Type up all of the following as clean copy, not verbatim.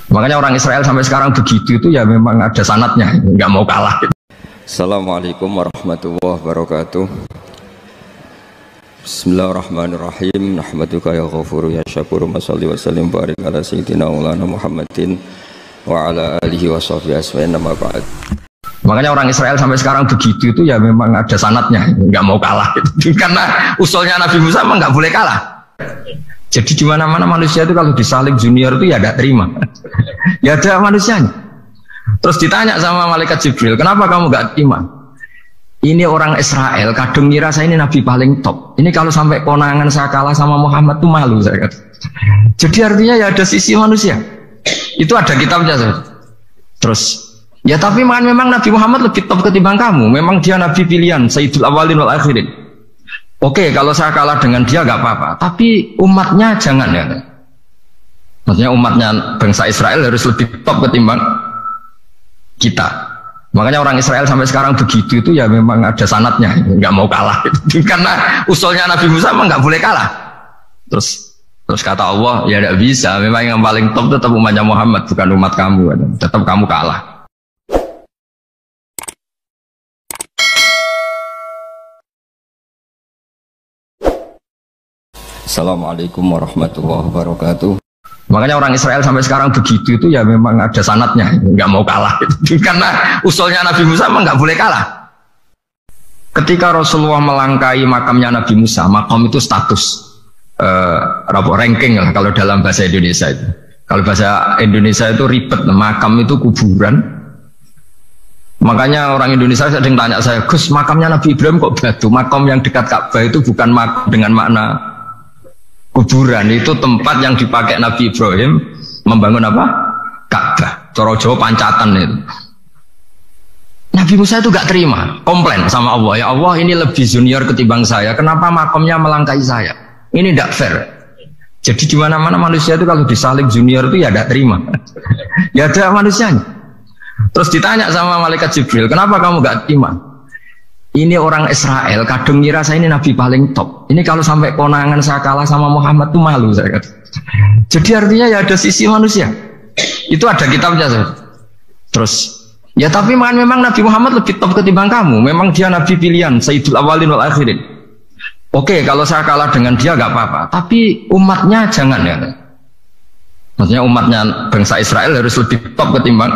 Makanya orang Israel sampai sekarang begitu itu ya memang ada sanatnya, nggak mau kalah. Assalamualaikum warahmatullahi wabarakatuh. Bismillahirrahmanirrahim. Nahmaduka ya ghafuru ya syakuru. Masalli wa sallim barik ala sayyidina maulana Muhammadin wa ala alihi wa sahbihi asma'in nama ba'd. Makanya orang Israel sampai sekarang begitu itu ya memang ada sanatnya, nggak mau kalah. Karena usulnya Nabi Musa memang nggak boleh kalah. Jadi di mana-mana manusia itu kalau disalib junior itu ya tidak terima. Ya ada manusianya. Terus ditanya sama malaikat Jibril, kenapa kamu nggak terima? Ini orang Israel, kadang ngira saya ini Nabi paling top. Ini kalau sampai konangan saya kalah sama Muhammad tuh malu saya kata. Jadi artinya ya ada sisi manusia. Itu ada kitabnya. Terus ya tapi memang Nabi Muhammad lebih top ketimbang kamu. Memang dia Nabi pilihan, Sayyidul Awalin wal Akhirin. Oke, kalau saya kalah dengan dia gak apa-apa. Tapi umatnya jangan ya. Maksudnya umatnya bangsa Israel harus lebih top ketimbang kita. Makanya orang Israel sampai sekarang begitu itu ya memang ada sanatnya, nggak mau kalah. Karena usulnya Nabi Musa memang nggak boleh kalah. Terus kata Allah, ya tidak bisa. Memang yang paling top tetap umatnya Muhammad, bukan umat kamu. Tetap kamu kalah. Assalamualaikum warahmatullahi wabarakatuh. Makanya orang Israel sampai sekarang begitu itu ya memang ada sanatnya, nggak mau kalah. Karena usulnya Nabi Musa memang nggak boleh kalah. Ketika Rasulullah melangkai makamnya Nabi Musa, makam itu status ranking lah kalau dalam bahasa Indonesia itu. Kalau bahasa Indonesia itu ribet, makam itu kuburan. Makanya orang Indonesia sering tanya saya, Gus, makamnya Nabi Ibrahim kok batu? Makam yang dekat Ka'bah itu bukan makam dengan makna kuburan, itu tempat yang dipakai Nabi Ibrahim membangun apa? Ka'bah. Coro Jawa pancatan itu. Nabi Musa itu gak terima, komplain sama Allah. Ya Allah, ini lebih junior ketimbang saya. Kenapa makamnya melangkai saya? Ini tidak fair. Jadi di mana-mana manusia itu kalau disalib junior itu ya tidak terima. Ya ada manusianya. Terus ditanya sama malaikat Jibril, kenapa kamu gak terima? Ini orang Israel, kadang ngira saya ini Nabi paling top. Ini kalau sampai konangan saya kalah sama Muhammad tuh malu saya kata. Jadi artinya ya ada sisi manusia. Itu ada kitabnya. Terus ya tapi memang Nabi Muhammad lebih top ketimbang kamu. Memang dia Nabi pilihan, Sayyidul Awalin wal Akhirin. Oke, kalau saya kalah dengan dia gak apa-apa. Tapi umatnya jangan ya. Maksudnya umatnya bangsa Israel harus lebih top ketimbang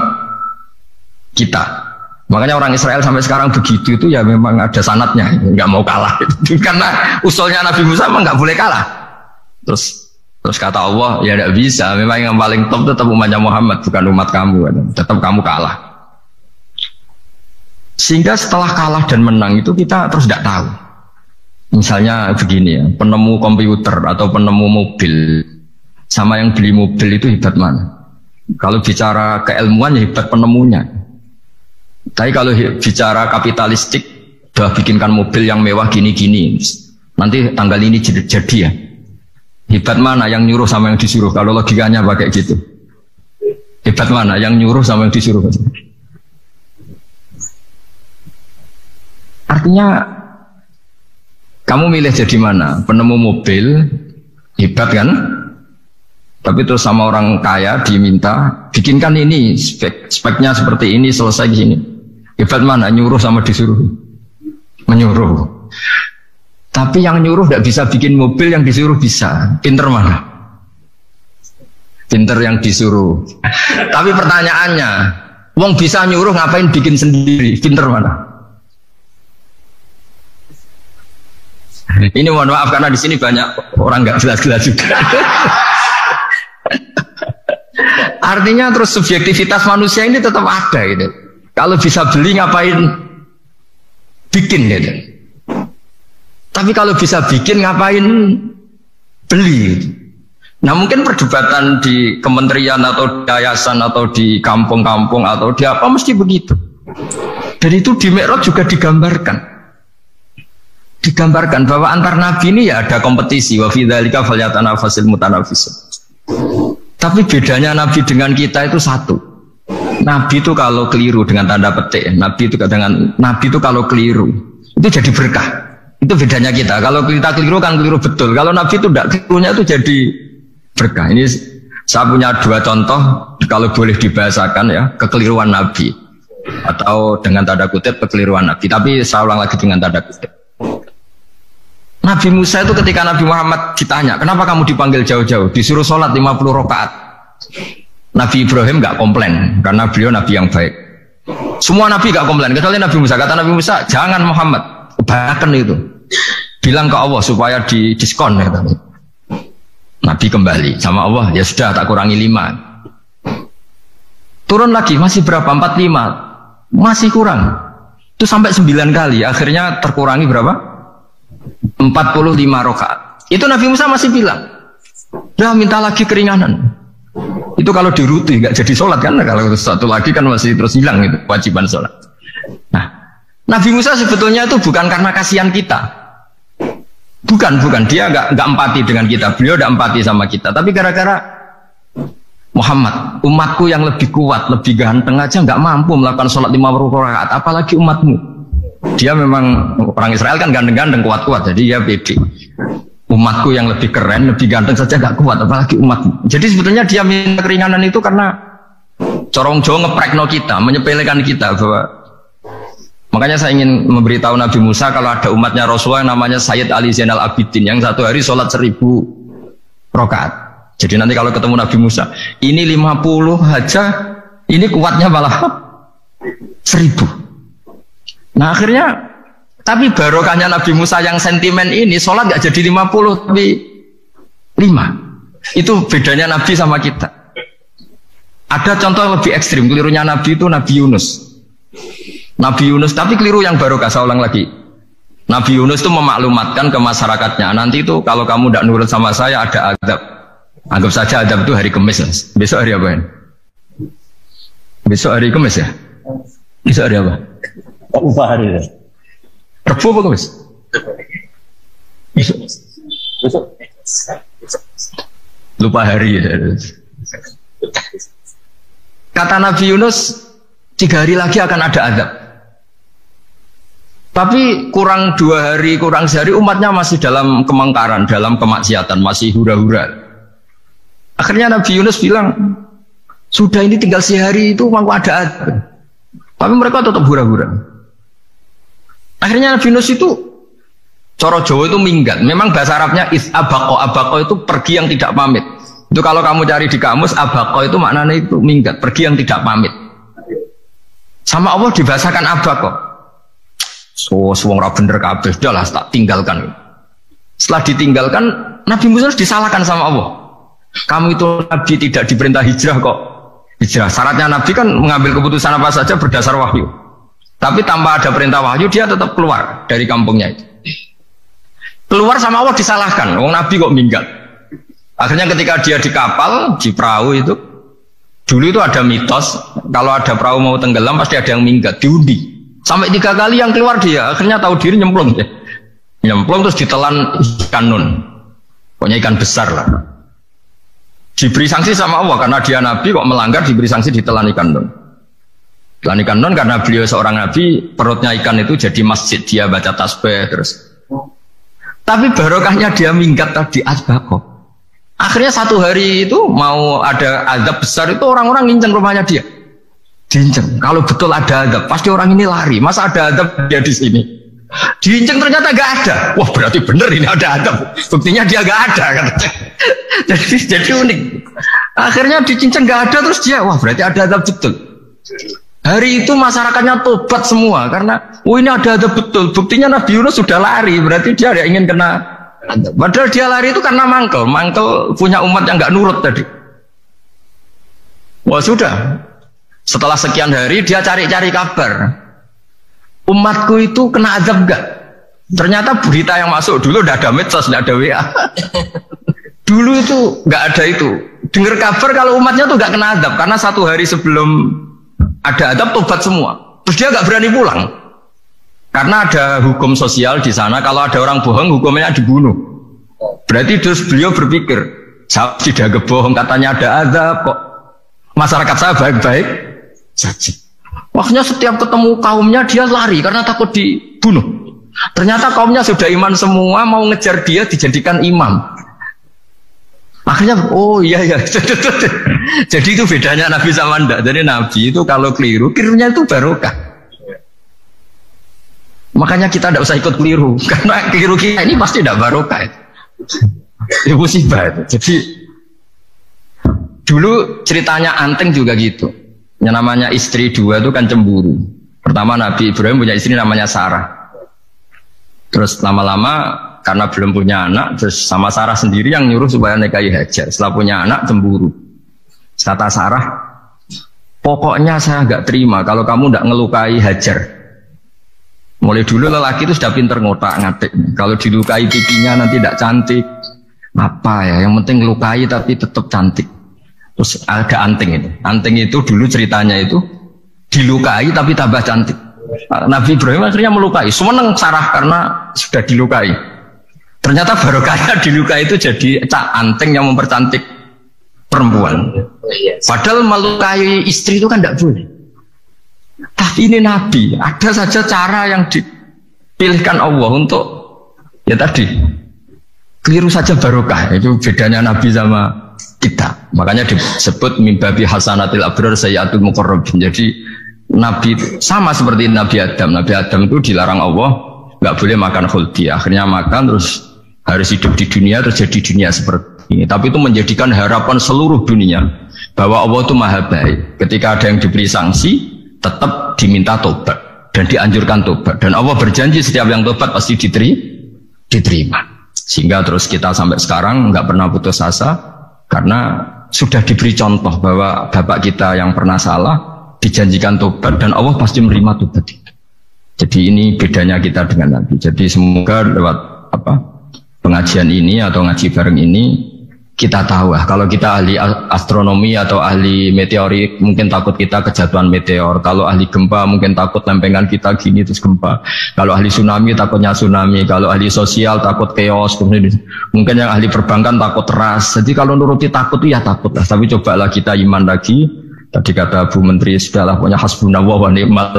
kita. Makanya orang Israel sampai sekarang begitu itu ya memang ada sanatnya, nggak mau kalah. Karena usulnya Nabi Musa memang nggak boleh kalah. Terus kata Allah, ya tidak bisa. Memang yang paling top tetap umatnya Muhammad, bukan umat kamu. Tetap kamu kalah. Sehingga setelah kalah dan menang itu kita terus tidak tahu. Misalnya begini ya, penemu komputer atau penemu mobil sama yang beli mobil itu hebat mana? Kalau bicara keilmuan ya hebat penemunya. Tapi kalau bicara kapitalistik, udah bikinkan mobil yang mewah gini-gini, nanti tanggal ini jadi ya. Hebat mana yang nyuruh sama yang disuruh? Kalau logikanya pakai gitu. Hebat mana yang nyuruh sama yang disuruh? Artinya kamu milih jadi mana? Penemu mobil, hebat kan? Tapi terus sama orang kaya diminta, bikinkan ini, speknya seperti ini, selesai di sini. Hebat mana? Nyuruh sama disuruh? Menyuruh. Tapi yang nyuruh tidak bisa bikin mobil, yang disuruh bisa. Pinter mana? Pinter yang disuruh. Tapi pertanyaannya, wong bisa nyuruh ngapain bikin sendiri? Pinter mana? Ini mohon maaf karena di sini banyak orang nggak jelas-jelas juga. Artinya terus subjektivitas manusia ini tetap ada gitu. Kalau bisa beli ngapain bikin gitu. Tapi kalau bisa bikin ngapain beli gitu. Nah mungkin perdebatan di kementerian atau di yayasan atau di kampung-kampung atau di apa mesti begitu. Dan itu di Mi'raj juga digambarkan bahwa antar nabi ini ya ada kompetisi. Wa fi dzalika falyatanafasil mutanafisun. Tapi bedanya Nabi dengan kita itu satu. Nabi itu kalau keliru dengan tanda petik, Nabi itu kalau keliru itu jadi berkah. Itu bedanya kita. Kalau kita keliru kan keliru betul. Kalau Nabi itu tidak kelirunya itu jadi berkah. Ini Saya punya dua contoh kalau boleh dibahasakan ya, kekeliruan Nabi atau dengan tanda kutip kekeliruan Nabi. Tapi saya ulang lagi dengan tanda kutip. Nabi Musa itu ketika Nabi Muhammad ditanya, kenapa kamu dipanggil jauh-jauh? Disuruh sholat 50 rakaat. Nabi Ibrahim nggak komplain karena beliau Nabi yang baik. Semua Nabi nggak komplain kecuali Nabi Musa. Kata Nabi Musa, jangan Muhammad, kebanyakan itu. Bilang ke Allah supaya di diskon. Katanya. Nabi kembali sama Allah, ya sudah tak kurangi 5. Turun lagi, masih berapa? 45. Masih kurang. Itu sampai 9 kali. Akhirnya terkurangi berapa? 45 rakaat. Itu Nabi Musa masih bilang, udah minta lagi keringanan. Itu kalau diruti nggak jadi sholat kan? Kalau satu lagi kan masih terus hilang itu kewajiban sholat. Nah, Nabi Musa sebetulnya itu bukan karena kasihan kita. Bukan, dia nggak empati dengan kita, beliau nggak empati sama kita, tapi gara-gara Muhammad, umatku yang lebih kuat, lebih ganteng aja nggak mampu melakukan sholat 50 rakaat, apalagi umatmu. Dia memang orang Israel kan ganteng-ganteng, kuat-kuat, jadi dia pede. Umatku yang lebih keren, lebih ganteng saja nggak kuat, apalagi umatmu. Jadi sebetulnya dia minta keringanan itu karena corong Jawa ngeprekno kita, menyepelekan kita bahwa. Makanya saya ingin memberitahu Nabi Musa kalau ada umatnya Rasulullah yang namanya Sayyid Ali Zainal Abidin yang satu hari sholat 1000 rakaat. Jadi nanti kalau ketemu Nabi Musa, ini 50 aja, ini kuatnya malah 1000. Nah akhirnya, tapi barokahnya Nabi Musa yang sentimen ini, sholat gak jadi 50 tapi 5. Itu bedanya Nabi sama kita. Ada contoh lebih ekstrim, kelirunya Nabi itu Nabi Yunus. Nabi Yunus, tapi keliru yang barokah, saya ulang lagi. Nabi Yunus itu memaklumatkan ke masyarakatnya, nanti itu kalau kamu tidak nurut sama saya ada azab. Anggap saja azab itu hari Kamis. Besok hari apa ini? Besok hari Kamis ya? Besok hari apa? Lupa hari ya. Rebu apa Kamis? Besok. Lupa hari ya. Kata Nabi Yunus, 3 hari lagi akan ada azab. Tapi kurang 2 hari, kurang sehari umatnya masih dalam kemungkaran, dalam kemaksiatan, masih hura-hura. Akhirnya Nabi Yunus bilang, sudah ini tinggal sehari itu mau ada azab. Tapi mereka tetap hura-hura. Akhirnya Nabi Yunus itu, coro Jawa itu minggat. Memang bahasa Arabnya abako itu pergi yang tidak pamit. Itu kalau kamu cari di kamus, abako itu maknanya itu minggat, pergi yang tidak pamit. Sama Allah dibahasakan abako. So, wong ra bener kabeh, udahlah tak tinggalkan. Setelah ditinggalkan, Nabi Musa disalahkan sama Allah. Kamu itu Nabi tidak diperintah hijrah kok. Hijrah, syaratnya Nabi kan mengambil keputusan apa saja berdasar wahyu. Tapi tanpa ada perintah wahyu, dia tetap keluar dari kampungnya itu. Keluar sama Allah disalahkan, wong Nabi kok minggat. Akhirnya ketika dia di kapal, di perahu itu, dulu itu ada mitos, kalau ada perahu mau tenggelam pasti ada yang minggat, diundi. Sampai 3 kali yang keluar dia, akhirnya tahu diri nyemplung ya. Nyemplung terus ditelan ikan nun. Pokoknya ikan besar lah. Diberi sanksi sama Allah karena dia Nabi kok melanggar, diberi sanksi ditelan ikan nun. Telan ikan nun karena beliau seorang Nabi, perutnya ikan itu jadi masjid, dia baca tasbih terus. Tapi barokahnya dia minggat tadi azbako. Akhirnya 1 hari itu mau ada azab besar itu orang-orang nginceng rumahnya dia. Diinceng. Kalau betul ada azab, pasti orang ini lari. Masa ada azab dia di sini? Diinceng ternyata gak ada. Wah berarti bener ini ada azab. Buktinya dia gak ada. Katanya. jadi unik. Akhirnya dicinceng gak ada terus dia. Wah berarti ada azab betul. Hari itu masyarakatnya tobat semua karena ini ada azab betul. Buktinya Nabi Yunus sudah lari. Berarti dia tidak ingin kena azab. Padahal dia lari itu karena mangkel punya umat yang gak nurut tadi. Wah sudah. Setelah sekian hari dia cari-cari kabar. Umatku itu kena azab enggak? Ternyata berita yang masuk dulu udah ada medsos, udah ada WA. Dulu itu enggak ada itu. Dengar kabar kalau umatnya tuh enggak kena azab karena 1 hari sebelum ada azab tobat semua. Terus dia enggak berani pulang. Karena ada hukum sosial di sana, kalau ada orang bohong hukumnya dibunuh. Berarti terus beliau berpikir, saya tidak bohong katanya ada azab kok. Masyarakat saya baik-baik saja. Waktunya setiap ketemu kaumnya dia lari karena takut dibunuh. Ternyata kaumnya sudah iman semua, mau ngejar dia dijadikan imam. Akhirnya, oh iya ya. Jadi itu bedanya Nabi sama ndak. Jadi Nabi itu kalau kelirunya itu barokah. Makanya kita tidak usah ikut keliru, karena keliru kita ini pasti tidak barokah. Itu musibah itu. Jadi dulu ceritanya Anting juga gitu. Yang namanya istri dua itu kan cemburu. Pertama Nabi Ibrahim punya istri namanya Sarah. Terus lama-lama karena belum punya anak, terus sama Sarah sendiri yang nyuruh supaya nikahi Hajar. Setelah punya anak cemburu. Kata Sarah, pokoknya saya nggak terima kalau kamu nggak ngelukai Hajar. Mulai dulu lelaki itu sudah pinter ngotak-ngatik. Kalau dilukai pipinya nanti tidak cantik. Apa ya? Yang penting ngelukai tapi tetap cantik. Terus ada Anting itu. Anting itu dulu ceritanya itu dilukai tapi tambah cantik. Nabi Ibrahim akhirnya melukai. Seneng Sarah karena sudah dilukai. Ternyata barokahnya dilukai itu jadi Anting yang mempercantik perempuan. Padahal melukai istri itu kan tidak boleh. Tapi ini Nabi, ada saja cara yang dipilihkan Allah untuk ya tadi keliru saja barokah. Itu bedanya Nabi sama kita. Makanya disebut mimbabi hasanatil abrar sayyatul muqarrabin. Jadi Nabi sama seperti Nabi Adam. Nabi Adam itu dilarang Allah nggak boleh makan khuldi. Akhirnya makan terus harus hidup di dunia, terjadi dunia seperti ini. Tapi itu menjadikan harapan seluruh dunia bahwa Allah itu maha baik. Ketika ada yang diberi sanksi, tetap diminta tobat dan dianjurkan tobat. Dan Allah berjanji setiap yang tobat pasti diterima. Sehingga terus kita sampai sekarang nggak pernah putus asa karena sudah diberi contoh bahwa bapak kita yang pernah salah dijanjikan tobat dan Allah pasti menerima tobat itu. Jadi ini bedanya kita dengan Nabi. Jadi semoga lewat pengajian ini atau ngaji bareng ini kita tahu kalau kita ahli astronomi atau ahli meteorik mungkin takut kita kejatuhan meteor, kalau ahli gempa mungkin takut lempengan kita gini terus gempa, kalau ahli tsunami takutnya tsunami, kalau ahli sosial takut chaos, mungkin yang ahli perbankan takut ras. Jadi kalau nuruti takut ya takut lah, tapi cobalah kita iman lagi. Tadi kata Bu Menteri sudahlah punya hasbunallah wa ni'mal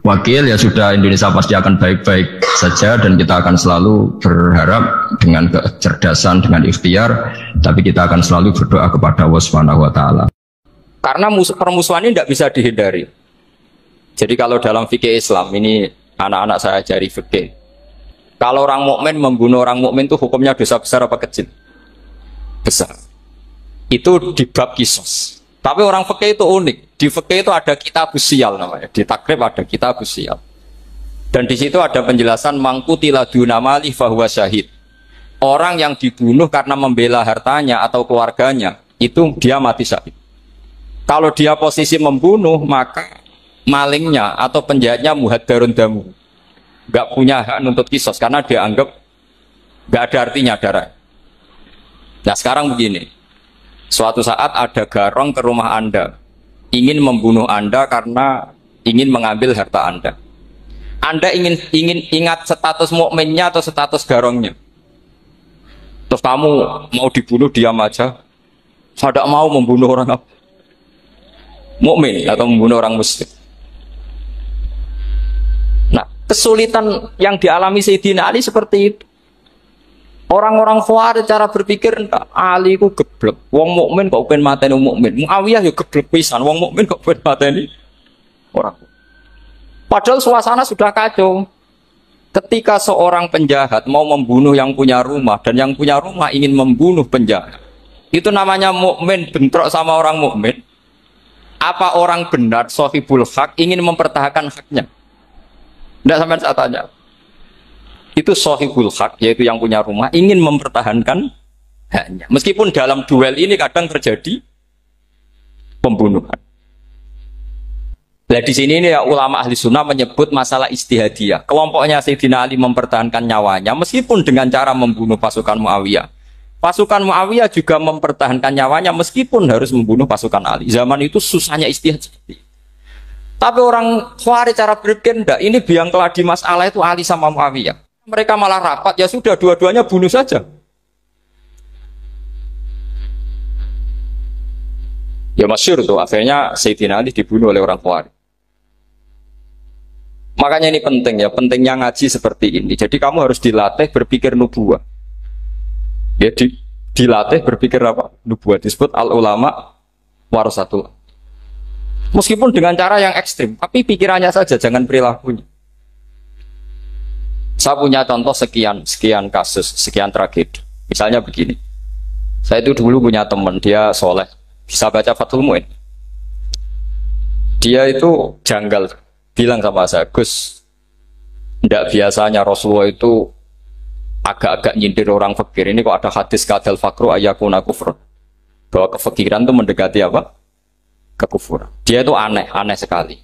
wakil, ya sudah, Indonesia pasti akan baik-baik saja dan kita akan selalu berharap dengan kecerdasan, dengan ikhtiar, tapi kita akan selalu berdoa kepada Allah Subhanahu wa taala. Karena permusuhan ini tidak bisa dihindari. Jadi kalau dalam fikih Islam ini anak-anak saya ajari fikih. Kalau orang mukmin membunuh orang mukmin itu hukumnya dosa besar apa kecil? Besar. Itu di bab kisos. Tapi orang fikih itu unik. Di fikih itu ada kitab sial namanya. Di takrib ada kitab sial. Dan di situ ada penjelasan mangkutila dunamali fahuwa syahid. Orang yang dibunuh karena membela hartanya atau keluarganya, itu dia mati syahid. Kalau dia posisi membunuh, maka malingnya atau penjahatnya muhaddarun damu. Gak punya hak nuntut kisos karena dia anggap gak ada artinya darah. Nah sekarang begini. Suatu saat ada garong ke rumah Anda, ingin membunuh Anda karena ingin mengambil harta Anda. Anda ingin ingat status mukminnya atau status garongnya. Terus kamu mau dibunuh diam aja. Saya tidak mau membunuh orang mukmin atau membunuh orang muslim. Nah, kesulitan yang dialami Sayyidina Ali seperti itu. Orang-orang Khawarij cara berpikir Ali ku geblek. Wong mukmin kok pengen mateni wong mukmin. Muawiyah ya geblek pisan. Wong mukmin kok pengen mateni orang. Padahal suasana sudah kacau. Ketika seorang penjahat mau membunuh yang punya rumah dan yang punya rumah ingin membunuh penjahat, itu namanya mukmin bentrok sama orang mukmin. Apa orang benar sahibul hak ingin mempertahankan haknya? Tidak sampai saya tanya. Itu sahibul hak, yaitu yang punya rumah ingin mempertahankan haknya. Meskipun dalam duel ini kadang terjadi pembunuhan. Nah di sini ini ya, ulama ahli sunnah menyebut masalah istihadiyah. Kelompoknya Sayyidina Ali mempertahankan nyawanya meskipun dengan cara membunuh pasukan Muawiyah. Pasukan Muawiyah juga mempertahankan nyawanya meskipun harus membunuh pasukan Ali. Zaman itu susahnya istihad seperti itu. Tapi orang Khawarij cara berpikir enggak, ini biang keladi masalah itu Ali sama Muawiyah. Mereka malah rapat, ya sudah dua-duanya bunuh saja. Ya masyhur tuh, akhirnya Sayyidina Ali dibunuh oleh orang Khawarij. Makanya ini penting ya, pentingnya ngaji seperti ini. Jadi kamu harus dilatih berpikir nubuwah. Ya dilatih berpikir apa? Nubuat disebut al ulama warasatul. Meskipun dengan cara yang ekstrim, tapi pikirannya saja, jangan perilakunya. Saya punya contoh sekian kasus, sekian tragedi. Misalnya begini, saya itu dulu punya teman, dia soleh, bisa baca Fathul Mu'in. Dia itu janggal, bilang sama saya, Gus, tidak biasanya Rasulullah itu agak-agak nyindir orang fakir. Ini kok ada hadis kadal fakru ayakuna kufur, bahwa kefakiran itu mendekati apa? Kekufuran. Dia itu aneh sekali.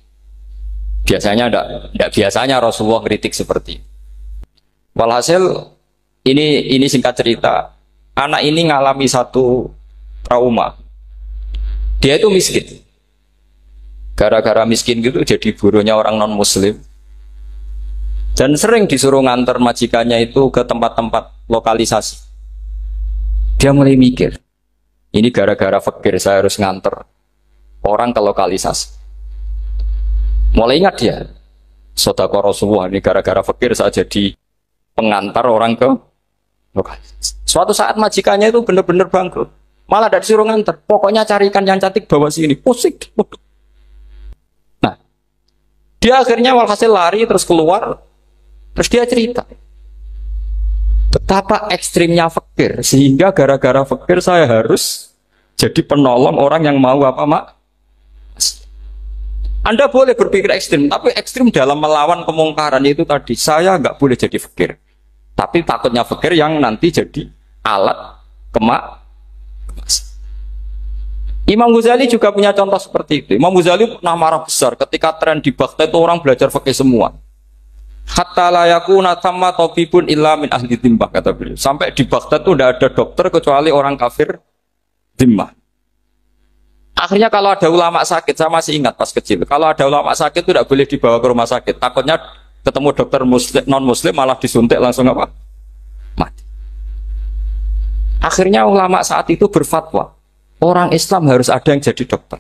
Biasanya tidak biasanya Rasulullah kritik seperti ini. Walhasil ini singkat cerita, anak ini ngalami satu trauma. Dia itu miskin. Gara-gara miskin gitu jadi buruhnya orang non muslim. Dan sering disuruh nganter majikannya itu ke tempat-tempat lokalisasi. Dia mulai mikir, ini gara-gara fakir saya harus nganter orang ke lokalisasi. Mulai ingat dia, sedekah Rasulullah ini gara-gara fakir saya jadi pengantar orang ke lokalisasi. Suatu saat majikannya itu benar-benar bangkrut, malah tidak disuruh nganter. Pokoknya carikan yang cantik bawa sini. Pusing. Nah, dia akhirnya walhasil lari terus keluar, terus dia cerita betapa ekstrimnya fakir sehingga gara-gara fakir saya harus jadi penolong orang yang mau apa mak. Anda boleh berpikir ekstrim, tapi ekstrim dalam melawan kemungkaran itu tadi. Saya nggak boleh jadi fakir, tapi takutnya fakir yang nanti jadi alat kemak. Imam Ghazali juga punya contoh seperti itu. Imam Ghazali pernah marah besar ketika tren di Baghdad itu orang belajar fakih semua. Hatta layakuna thamma tabibun illa min ahli dhimmah, kata beliau. Sampai di Baghdad itu tidak ada dokter kecuali orang kafir dhimmah. Akhirnya kalau ada ulama sakit, saya masih ingat pas kecil, kalau ada ulama sakit itu tidak boleh dibawa ke rumah sakit. Takutnya ketemu dokter muslim, non muslim malah disuntik langsung apa? Mati. Akhirnya ulama saat itu berfatwa, orang Islam harus ada yang jadi dokter.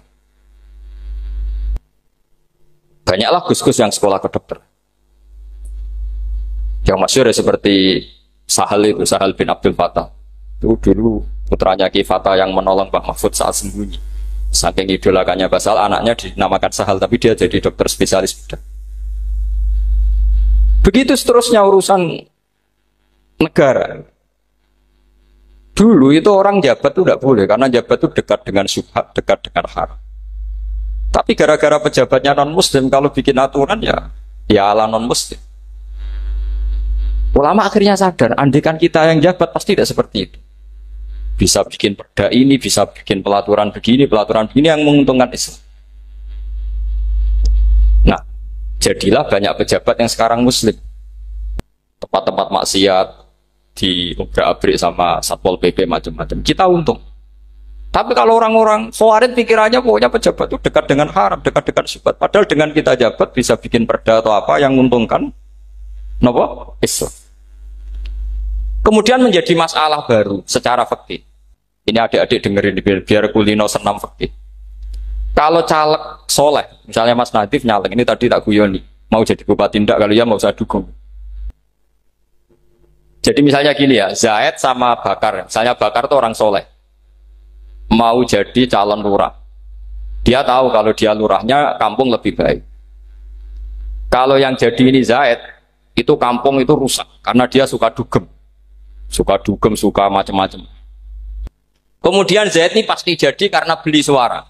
Banyaklah gus-gus yang sekolah ke dokter. Yang masyhur ya seperti Sahal bin Abdul Fattah. Itu dulu putranya Ki Fattah yang menolong Pak Mahfud saat sembunyi. Saking idolakannya Basal, anaknya dinamakan Sahal, tapi dia jadi dokter spesialis bedah. Begitu seterusnya urusan negara. Dulu itu orang jabat itu tidak boleh, karena jabat itu dekat dengan syubhat, dekat dengan haram. Tapi gara-gara pejabatnya non-muslim, kalau bikin aturan ya ala non-muslim. Ulama akhirnya sadar, andaikan kita yang jabat pasti tidak seperti itu. Bisa bikin perda ini, bisa bikin pelaturan begini yang menguntungkan Islam. Nah, jadilah banyak pejabat yang sekarang muslim. Tempat-tempat maksiat di obrak-abrik sama Satpol PP macam-macam. Kita untung. Tapi kalau orang-orang Khawarij pikirannya pokoknya pejabat itu dekat dengan haram, dekat-dekat syubhat. Padahal dengan kita jabat bisa bikin perda atau apa yang menguntungkan Islam. Kemudian menjadi masalah baru secara fikih. Ini adik-adik dengerin biar kulino senam fikih. Kalau caleg soleh, misalnya Mas Nadif nyalek, ini tadi tak guyoni, mau jadi bupati ndak, kalau ya mau saya dukung. Jadi misalnya gini ya, Zaid sama Bakar, misalnya Bakar itu orang soleh, mau jadi calon lurah. Dia tahu kalau dia lurahnya kampung lebih baik. Kalau yang jadi ini Zaid, itu kampung itu rusak karena dia suka dugem, suka macam-macam. Kemudian Zaid ini pasti jadi karena beli suara.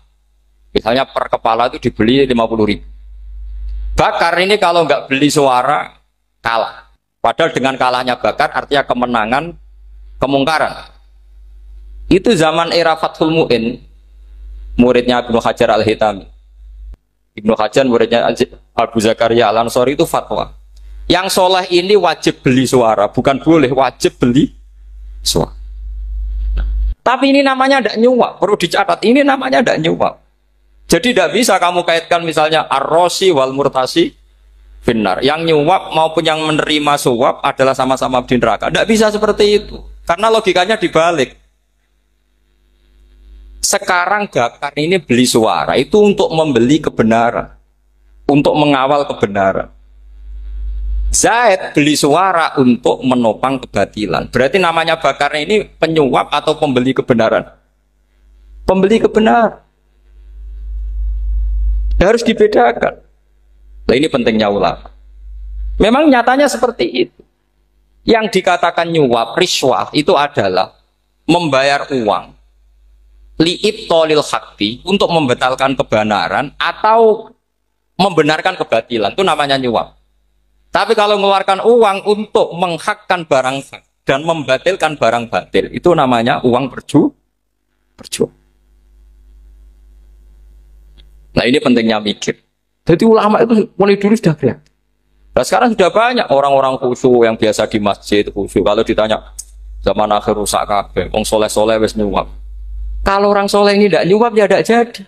Misalnya per kepala itu dibeli 50.000. Bakar ini kalau nggak beli suara kalah. Padahal dengan kalahnya Bakar artinya kemenangan kemungkaran. Itu zaman era Fathul Mu'in, muridnya Ibnu Hajar Al-Hitami. Ibnu Hajar muridnya Abu Zakaria Al-Ansori itu fatwa. Yang soleh ini wajib beli suara, bukan boleh, wajib beli suara. Tapi ini namanya tidak nyuap, perlu dicatat, ini namanya tidak nyuap. Jadi tidak bisa kamu kaitkan misalnya ar-rosi wal murtasi finnar. Yang nyuap maupun yang menerima suap adalah sama-sama di neraka. Tidak bisa seperti itu, karena logikanya dibalik. Sekarang Bakar ini beli suara, itu untuk membeli kebenaran, untuk mengawal kebenaran. Zaid beli suara untuk menopang kebatilan. Berarti namanya Bakar ini penyuap atau pembeli kebenaran? Pembeli kebenaran. Harus dibedakan. Nah, ini pentingnya ulama. Memang nyatanya seperti itu. Yang dikatakan nyuap, riswah itu adalah membayar uang li'ibtolil haqqi untuk membatalkan kebenaran atau membenarkan kebatilan. Itu namanya nyuap. Tapi kalau mengeluarkan uang untuk menghakkan barang hak dan membatalkan barang batil, itu namanya uang perjuangan. Nah ini pentingnya mikir. Jadi ulama itu mulai dulu sudah kreatif. Nah sekarang sudah banyak orang-orang khusyuk yang biasa di masjid khusyuk. Kalau ditanya zaman akhir rusak kabeh, wong soleh-soleh wis nyuap. Kalau orang soleh ini tidak nyuap ya tidak jadi.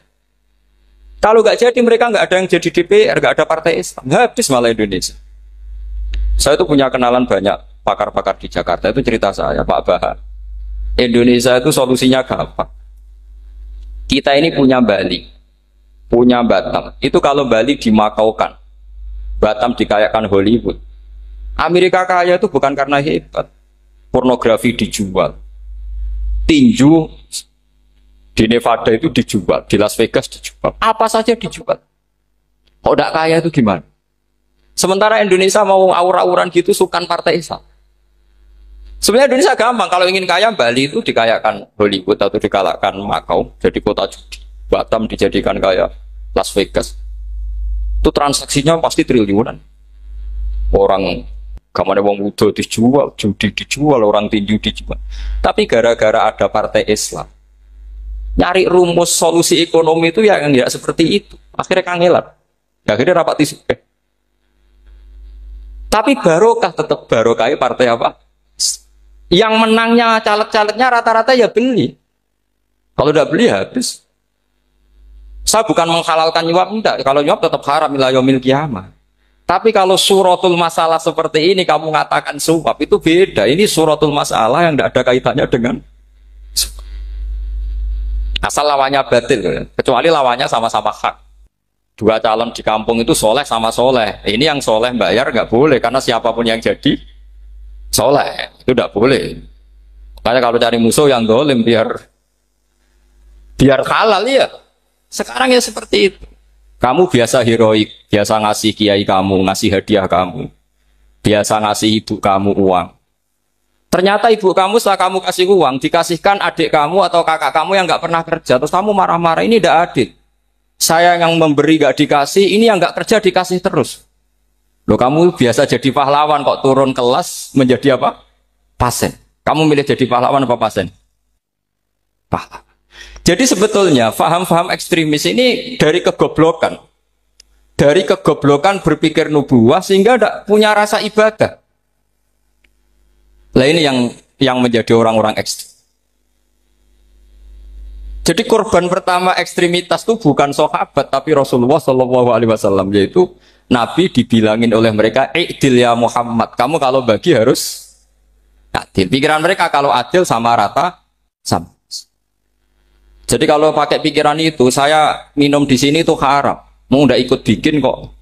Kalau nggak jadi mereka nggak ada yang jadi DPR, nggak ada partai Islam, habis malah Indonesia. Saya itu punya kenalan banyak pakar-pakar di Jakarta, itu cerita saya, Pak Bahar. Indonesia itu solusinya gampang. Kita ini punya Bali, punya Batam. Itu kalau Bali dimakaukan, Batam dikayakan Hollywood. Amerika kaya itu bukan karena hebat. Pornografi dijual. Tinju di Nevada itu dijual, di Las Vegas dijual. Apa saja dijual. Kalau tidak kaya itu gimana? Sementara Indonesia mau aur-auran gitu sukan partai Islam. Sebenarnya Indonesia gampang. Kalau ingin kaya, Bali itu dikayakan Hollywood atau dikayakan Makau, jadi kota judi. Batam dijadikan kaya Las Vegas. Itu transaksinya pasti triliunan. Orang kamane wong muda dijual, judi dijual, orang tinju dijual. Tapi gara-gara ada partai Islam, nyari rumus solusi ekonomi itu yang tidak seperti itu. Akhirnya kangelan. Akhirnya rapat isu. Tapi barokah tetap barokah partai apa? Yang menangnya caleg-calegnya rata-rata ya beli. Kalau tidak beli habis. Saya bukan menghalalkan nyuap, enggak. Kalau nyuap tetap haram ila yaumil qiyamah. Tapi kalau suratul masalah seperti ini kamu mengatakan suap itu beda. Ini suratul masalah yang tidak ada kaitannya dengan asal lawannya batil, kecuali lawannya sama-sama hak. Dua calon di kampung itu soleh sama soleh. Ini yang soleh bayar nggak boleh karena siapapun yang jadi soleh itu nggak boleh. Makanya kalau cari musuh yang dolim biar halal ya. Sekarang ya seperti itu. Kamu biasa heroik, biasa ngasih kiai kamu, ngasih hadiah kamu, biasa ngasih ibu kamu uang. Ternyata ibu kamu setelah kamu kasih uang dikasihkan adik kamu atau kakak kamu yang nggak pernah kerja, terus kamu marah-marah, ini tidak adil. Saya yang memberi nggak dikasih, ini yang nggak kerja dikasih terus. Loh kamu biasa jadi pahlawan kok turun kelas menjadi apa? Pasien. Kamu milih jadi pahlawan apa pasien? Pahlawan. Jadi sebetulnya faham-faham ekstremis ini dari kegoblokan. Dari kegoblokan berpikir nubuwah sehingga tidak punya rasa ibadah. Nah ini yang menjadi orang-orang ekstrem. Jadi korban pertama ekstremitas itu bukan sahabat tapi Rasulullah Shallallahu Alaihi Wasallam, yaitu Nabi dibilangin oleh mereka, "I'dil ya Muhammad, kamu kalau bagi harus adil." Pikiran mereka kalau adil sama rata sama. Jadi kalau pakai pikiran itu, saya minum di sini itu haram, mau udah ikut bikin kok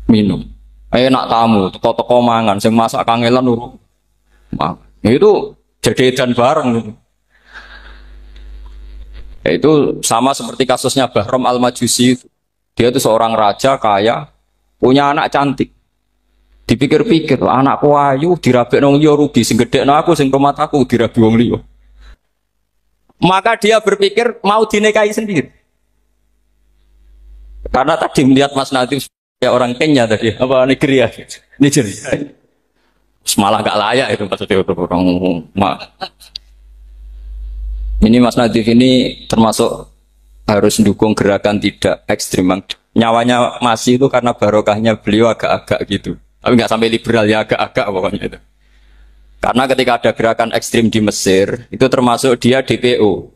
minum. Enak tamu, toko-toko mangan, sing masak kangelan urung. Itu jadi edan bareng. Itu sama seperti kasusnya Bahram Al-Majusi. Dia itu seorang raja kaya, punya anak cantik. Dipikir-pikir, anakku ayu dirabi nang liya rugi, sing gedhekno aku sing rumah aku dirabi wong liya. Maka dia berpikir mau dinikahi sendiri. Karena tadi melihat Mas Nadif ya orang Kenya tadi, apa Nigeria. Malah gak layak itu maksudnya orang. Ini Mas Nadif ini termasuk harus mendukung gerakan tidak ekstrim. Nyawanya masih itu karena barokahnya beliau agak-agak gitu. Tapi nggak sampai liberal ya, agak-agak pokoknya itu. Karena ketika ada gerakan ekstrim di Mesir, itu termasuk dia DPO.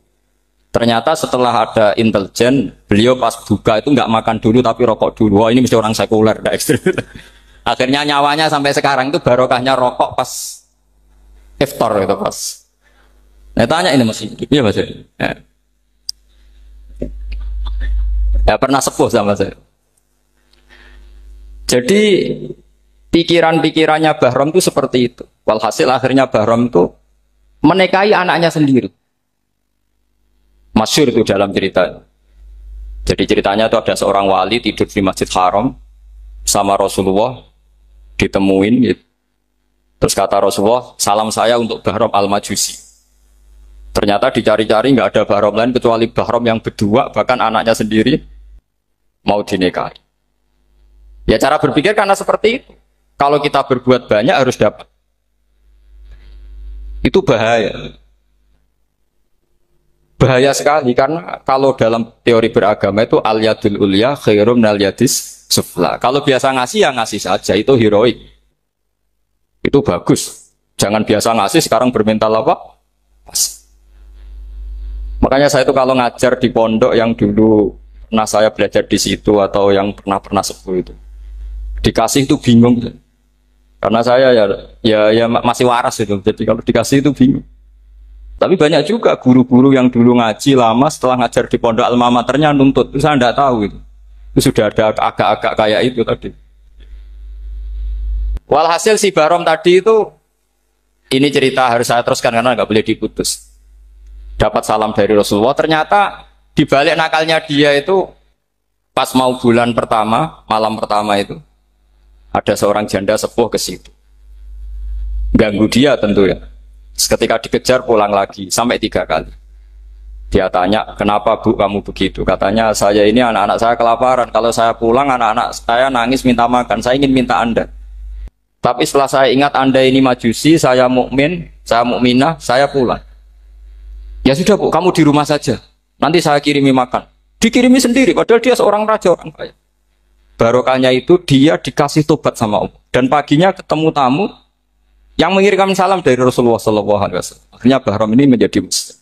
Ternyata setelah ada intelijen, beliau pas buka itu nggak makan dulu tapi rokok dulu. Wah ini mesti orang sekuler, tidak ekstrim. Akhirnya nyawanya sampai sekarang itu barokahnya rokok pas iftar itu pas. Nah tanya ini masih hidup, iya mas ya. Ya pernah sepuh sama saya. Jadi Pikiran-pikirannya Bahram itu seperti itu. Walhasil akhirnya Bahram itu menikahi anaknya sendiri. Masyhur itu dalam cerita. Jadi ceritanya itu ada seorang wali tidur di Masjid Haram sama Rasulullah, ditemuin gitu. Terus kata Rasulullah, salam saya untuk Bahram al-Majusi. Ternyata dicari-cari nggak ada Bahram lain kecuali Bahram yang berdua, bahkan anaknya sendiri mau dinikahi. Ya cara berpikir karena seperti itu. Kalau kita berbuat banyak harus dapat. Itu bahaya. Bahaya sekali karena kalau dalam teori beragama itu al-yadul ulya khairum minal yadis sufla. Kalau biasa ngasih ya ngasih saja, itu heroik. Itu bagus. Jangan biasa ngasih sekarang bermental apa? Pas. Makanya saya itu kalau ngajar di pondok yang dulu pernah saya belajar di situ atau yang pernah sepuh itu, dikasih itu bingung. Karena saya ya masih waras itu. Jadi kalau dikasih itu bingung. Tapi banyak juga guru-guru yang dulu ngaji lama setelah ngajar di pondok alma maternya nuntut. Itu saya tidak tahu itu. Itu sudah ada agak-agak kayak itu tadi. Walhasil si Bahram tadi itu, ini cerita harus saya teruskan karena nggak boleh diputus. Dapat salam dari Rasulullah. Ternyata di balik nakalnya dia itu pas mau bulan pertama, malam pertama itu ada seorang janda sepuh ke situ. Ganggu dia tentu ya. Ketika dikejar pulang lagi sampai 3 kali. Dia tanya, kenapa Bu kamu begitu? Katanya, saya ini anak-anak saya kelaparan. Kalau saya pulang anak-anak saya nangis minta makan. Saya ingin minta Anda. Tapi setelah saya ingat Anda ini majusi, saya mukmin, saya mukminah, saya pulang. Ya sudah Bu, kamu di rumah saja. Nanti saya kirimi makan. Dikirimi sendiri, padahal dia seorang raja, orang kaya. Barokahnya itu dia dikasih tobat sama Allah. Dan paginya ketemu tamu yang mengirimkan salam dari Rasulullah SAW. Akhirnya Bahram ini menjadi muslim.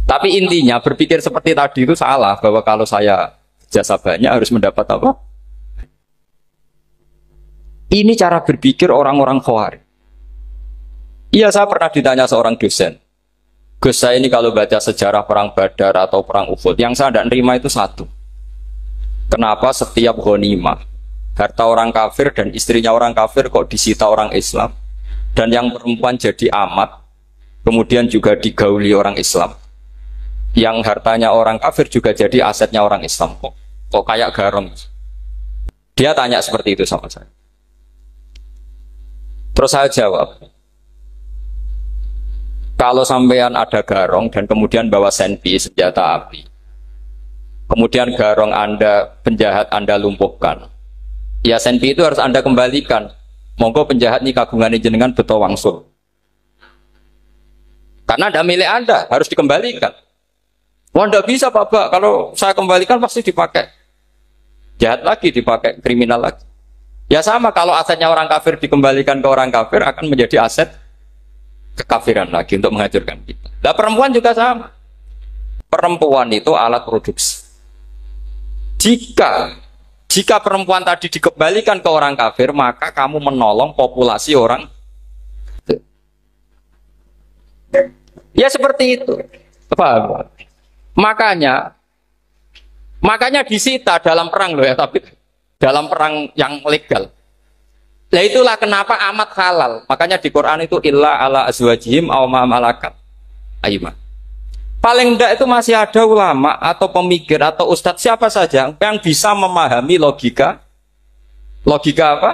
Tapi intinya berpikir seperti tadi itu salah, bahwa kalau saya jasa banyak harus mendapat apa? Ini cara berpikir orang-orang Khawarij. Iya, saya pernah ditanya seorang dosen. Gus, saya ini kalau baca sejarah perang Badar atau perang Uhud, yang saya tidak nerima itu satu. Kenapa setiap ghanimah harta orang kafir dan istrinya orang kafir kok disita orang Islam, dan yang perempuan jadi amat, kemudian juga digauli orang Islam, yang hartanya orang kafir juga jadi asetnya orang Islam, kok kayak garong. Dia tanya seperti itu sama saya. Terus saya jawab, kalau sampean ada garong dan kemudian bawa senpi senjata api, kemudian garong Anda, penjahat Anda lumpuhkan, ya senpi itu harus Anda kembalikan. Monggo penjahat ini kagungan jenengan beto wangsul. Karena ada milik Anda, harus dikembalikan. Wah, tidak bisa Bapak, kalau saya kembalikan pasti dipakai jahat lagi, dipakai kriminal lagi. Ya sama, kalau asetnya orang kafir dikembalikan ke orang kafir akan menjadi aset kekafiran lagi untuk menghancurkan kita. Nah, perempuan juga sama. Perempuan itu alat produksi. Jika perempuan tadi dikembalikan ke orang kafir, maka kamu menolong populasi orang. Ya seperti itu. Paham? Makanya disita dalam perang loh ya, tapi dalam perang yang legal. Nah itulah kenapa amat halal. Makanya di Quran itu illa ala azwajihim aw ma malakat ayman. Paling enggak itu masih ada ulama atau pemikir atau ustadz siapa saja yang bisa memahami logika apa?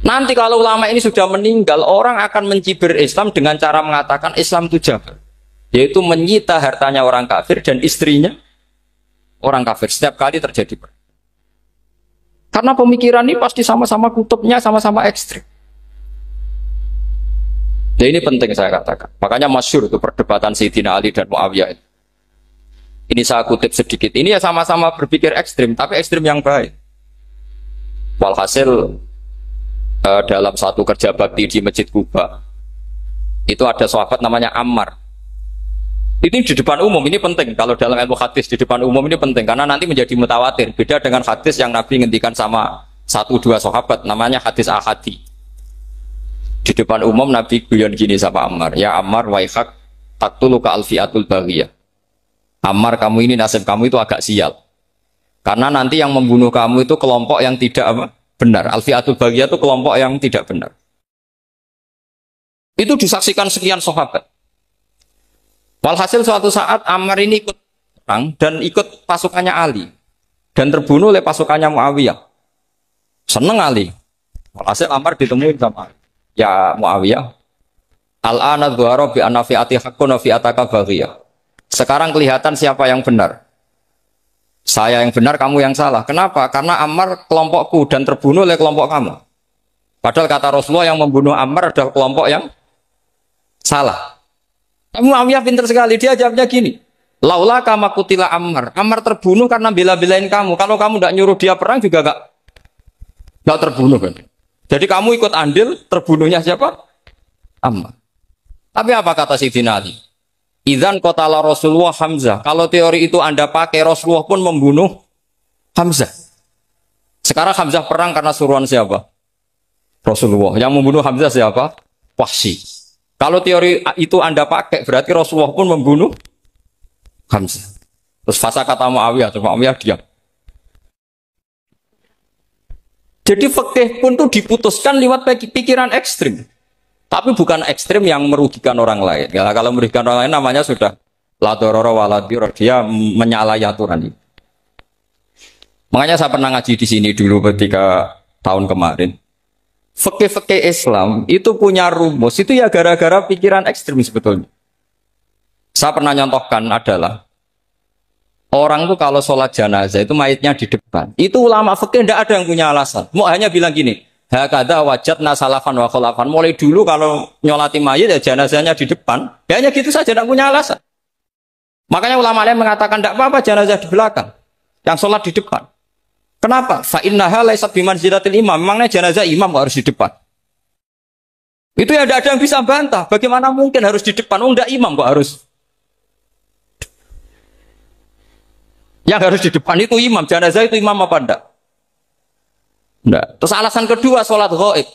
Nanti kalau ulama ini sudah meninggal, orang akan mencibir Islam dengan cara mengatakan Islam itu jabar, yaitu menyita hartanya orang kafir dan istrinya orang kafir setiap kali terjadi perang. Karena pemikiran ini pasti sama-sama kutubnya sama-sama ekstrim. Nah ini penting saya katakan. Makanya masyhur itu perdebatan Sayyidina Ali dan Muawiyah. Ini saya kutip sedikit. Ini ya sama-sama berpikir ekstrim, tapi ekstrim yang baik. Walhasil dalam satu kerja bakti di Masjid Kuba, itu ada sahabat namanya Ammar. Ini di depan umum, ini penting. Kalau dalam ilmu hadis di depan umum ini penting, karena nanti menjadi mutawatir. Beda dengan hadis yang Nabi ngendikan sama 1-2 sahabat, namanya hadis ahadi. Di depan umum Nabi guyon gini sama Ammar, ya Ammar waihak taktulu ka alfiatul baghiyah. Ammar, kamu ini nasib kamu itu agak sial. Karena nanti yang membunuh kamu itu kelompok yang tidak apa? Benar. Al-fi'atul baghiyah itu kelompok yang tidak benar. Itu disaksikan sekian sahabat. Walhasil suatu saat Ammar ini ikut perang dan ikut pasukannya Ali dan terbunuh oleh pasukannya Muawiyah. Seneng Ali. Walhasil Ammar ditemui sama ya Muawiyah. Al-ana dhuhara bi anna fi'ati haqqun wa fi'ataka baghiyah. Sekarang kelihatan siapa yang benar. Saya yang benar, kamu yang salah. Kenapa? Karena Ammar kelompokku dan terbunuh oleh kelompok kamu. Padahal kata Rasulullah yang membunuh Ammar adalah kelompok yang salah. Tapi Muawiyah pintar sekali, dia jawabnya gini. Laula kama kutila Ammar. Ammar terbunuh karena bela-belain kamu. Kalau kamu tidak nyuruh dia perang juga gak terbunuh kan. Jadi kamu ikut andil terbunuhnya siapa? Ammar. Tapi apa kata Sayyidina Ali? Idzan qatala Rasulullah Hamzah. Kalau teori itu Anda pakai, Rasulullah pun membunuh Hamzah. Sekarang Hamzah perang karena suruhan siapa? Rasulullah. Yang membunuh Hamzah siapa? Wahsy. Kalau teori itu Anda pakai, berarti Rasulullah pun membunuh Hamzah. Terus fasa kata Muawiyah, terus Muawiyah diam. Jadi fikih pun tuh diputuskan lewat pikiran ekstrim. Tapi bukan ekstrim yang merugikan orang lain. Ya, kalau merugikan orang lain namanya sudah la dororo wa la dirar, dia menyalahi aturan itu. Makanya saya pernah ngaji di sini dulu ketika tahun kemarin. Fikih-fikih Islam itu punya rumus, itu ya gara-gara pikiran ekstrim sebetulnya. Saya pernah nyontohkan adalah orang tuh kalau sholat jenazah itu mayitnya di depan. Itu ulama fikih tidak ada yang punya alasan. Mau hanya bilang gini, hakadha wajadna salafan wa khulafan. Mulai dulu kalau nyolati mayit ya jenazahnya di depan. Ya hanya gitu saja, tidak punya alasan. Makanya ulama lain mengatakan tidak apa-apa jenazah di belakang, yang sholat di depan. Kenapa? Fa innaha laysat bimanzilatil imam. Memangnya jenazah imam harus di depan. Itu ya tidak ada yang bisa bantah. Bagaimana mungkin harus di depan? Oh, enggak, imam kok harus. Yang harus di depan itu imam. Jenazah itu imam apa enggak? Enggak. Terus alasan kedua, sholat ghaib.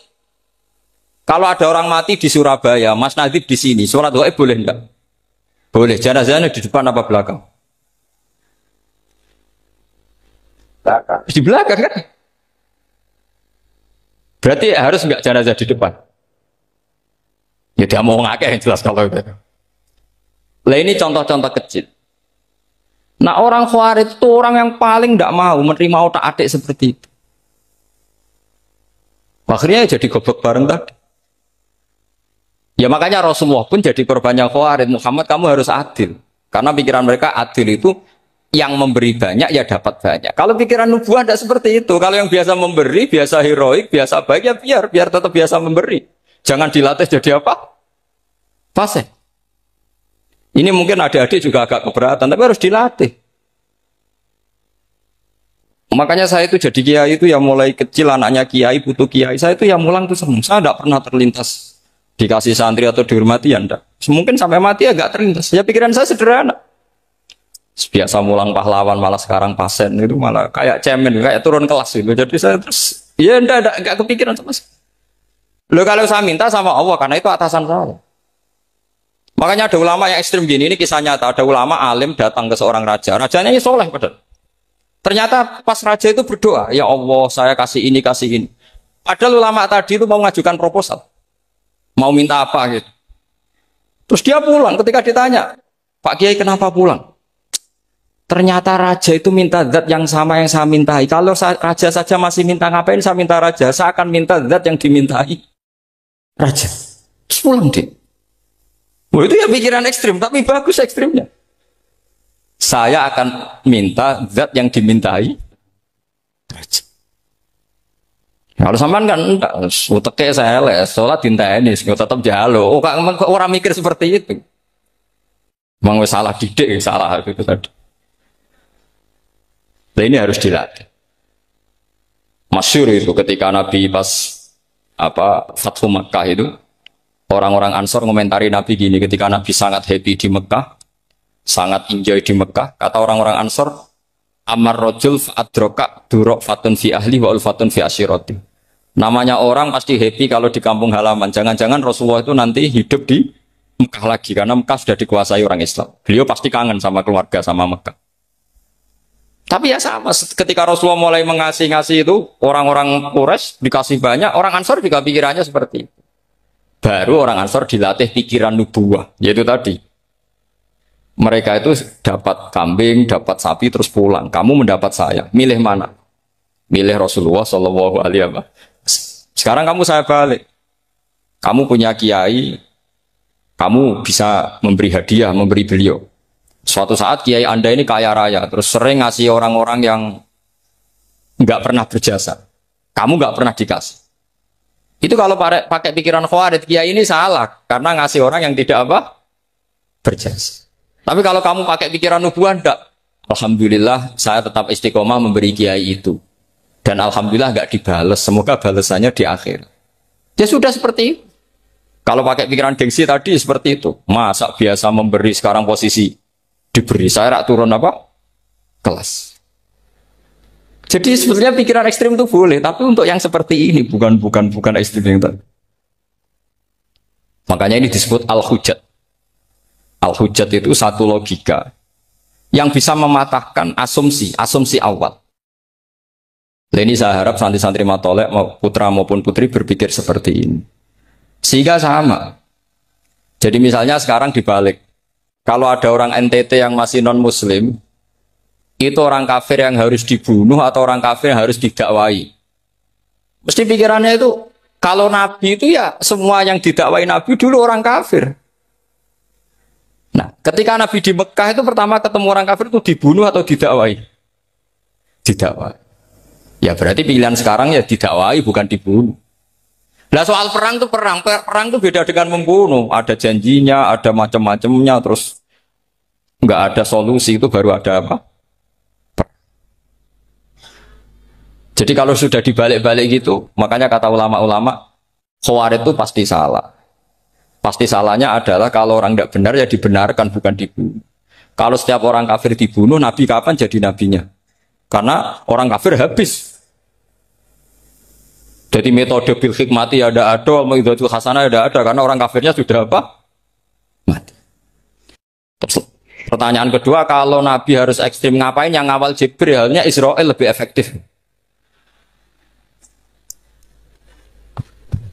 Kalau ada orang mati di Surabaya, Mas Nadib di sini, sholat ghaib boleh enggak? Boleh. Jenazahnya di depan apa belakang? Belakang. Di belakang kan? Berarti harus enggak jenazah di depan? Ya dia mau ngakeh yang jelas kalau itu. Lah ini contoh-contoh kecil. Nah orang Khawarij itu orang yang paling tidak mau menerima otak-atik seperti itu. Akhirnya jadi goblok bareng tadi. Ya makanya Rasulullah pun jadi korbannya Khawarij. Muhammad, kamu harus adil. Karena pikiran mereka adil itu yang memberi banyak ya dapat banyak. Kalau pikiran nubuah tidak seperti itu. Kalau yang biasa memberi, biasa heroik, biasa baik ya biar tetap biasa memberi. Jangan dilatih jadi apa? Fasih. Ini mungkin adik-adik juga agak keberatan, tapi harus dilatih. Makanya saya itu jadi kiai itu ya mulai kecil anaknya kiai, putu kiai. Saya itu ya mulang tuh senang. Saya tidak pernah terlintas dikasih santri atau dihormati ya enggak. Mungkin sampai mati ya enggak terlintas. Ya pikiran saya sederhana. Biasa mulang pahlawan malah sekarang pasen itu malah kayak cemen, kayak turun kelas gitu. Jadi saya terus ya enggak kepikiran sama sekali. Loh kalau saya minta sama Allah karena itu atasan saya. Makanya ada ulama yang ekstrem gini, ini kisah nyata. Ada ulama alim datang ke seorang raja. Rajanya ini soleh padahal. Ternyata pas raja itu berdoa, ya Allah saya kasih ini, kasih ini. Padahal ulama tadi itu mau mengajukan proposal. Mau minta apa gitu. Terus dia pulang ketika ditanya, Pak Kiai kenapa pulang? Ternyata raja itu minta zat yang sama yang saya mintai. Kalau raja saja masih minta, ngapain saya minta raja? Saya akan minta zat yang dimintai raja. Terus pulang dia. Oh, itu ya pikiran ekstrim, tapi bagus ekstrimnya. Saya akan minta zat yang dimintai raja. Kalau sampean kan enggak, uteke saya les, sholat dinteni, tetap jalo. Oh, kok orang mikir seperti itu? Mang wis salah didik, salah itu tadi. Nah, ini harus dilatih. Masyhur itu ketika Nabi pas Fathu Makkah itu, orang-orang Ansor ngomentari Nabi gini, ketika Nabi sangat happy di Mekah, sangat enjoy di Mekah, kata orang-orang Ansor, Amar rojul fa'adroka durok fatun fi ahli wa ulfatun fi asyiroti. Namanya orang pasti happy kalau di kampung halaman. Jangan-jangan Rasulullah itu nanti hidup di Mekah lagi, karena Mekah sudah dikuasai orang Islam. Beliau pasti kangen sama keluarga, sama Mekah. Tapi ya sama, ketika Rasulullah mulai ngasih itu, orang-orang Quraisy dikasih banyak, orang Ansor juga pikirannya seperti itu. Baru orang Ansor dilatih pikiran nubuwah, yaitu tadi. Mereka itu dapat kambing, dapat sapi, terus pulang. Kamu mendapat saya, milih mana? Milih Rasulullah Shallallahu Alaihi Wasallam. Sekarang kamu saya balik. Kamu punya kiai, kamu bisa memberi hadiah, memberi beliau. Suatu saat kiai Anda ini kaya raya, terus sering ngasih orang-orang yang nggak pernah berjasa. Kamu nggak pernah dikasih. Itu kalau pakai pikiran Khawarij, kiai ini salah karena ngasih orang yang tidak apa berjasa. Tapi kalau kamu pakai pikiran nubuah, enggak. Alhamdulillah saya tetap istiqomah memberi kiai itu. Dan alhamdulillah enggak dibales. Semoga balasannya di akhir. Ya sudah seperti itu. Kalau pakai pikiran gengsi tadi seperti itu. Masa biasa memberi sekarang posisi diberi. Saya rak turun apa? Kelas. Jadi sebetulnya pikiran ekstrim itu boleh. Tapi untuk yang seperti ini bukan ekstrim yang tadi. Makanya ini disebut al-hujjat. Al-hujjat itu satu logika yang bisa mematahkan asumsi awal. Nah, ini saya harap santri-santri matolek, putra maupun putri berpikir seperti ini. Sehingga sama. Jadi misalnya sekarang dibalik. Kalau ada orang NTT yang masih non-muslim, itu orang kafir yang harus dibunuh atau orang kafir yang harus didakwai. Mesti pikirannya itu, kalau Nabi itu ya semua yang didakwai Nabi dulu orang kafir. Nah, ketika Nabi di Mekah itu pertama ketemu orang kafir itu dibunuh atau didakwai? Didakwai. Ya berarti pilihan sekarang ya didakwai bukan dibunuh. Nah soal perang itu perang itu beda dengan membunuh. Ada janjinya, ada macam-macamnya, terus nggak ada solusi itu baru ada apa? Jadi kalau sudah dibalik-balik gitu, makanya kata ulama-ulama, Khawarij itu pasti salah. Pasti salahnya adalah kalau orang tidak benar ya dibenarkan bukan dibunuh. Kalau setiap orang kafir dibunuh, Nabi kapan jadi nabinya? Karena orang kafir habis. Jadi metode bil hikmati ada, metode hasanah ada karena orang kafirnya sudah apa? Mati. Pertanyaan kedua, kalau Nabi harus ekstrim ngapain yang ngawal Jibril? Halnya Israel lebih efektif.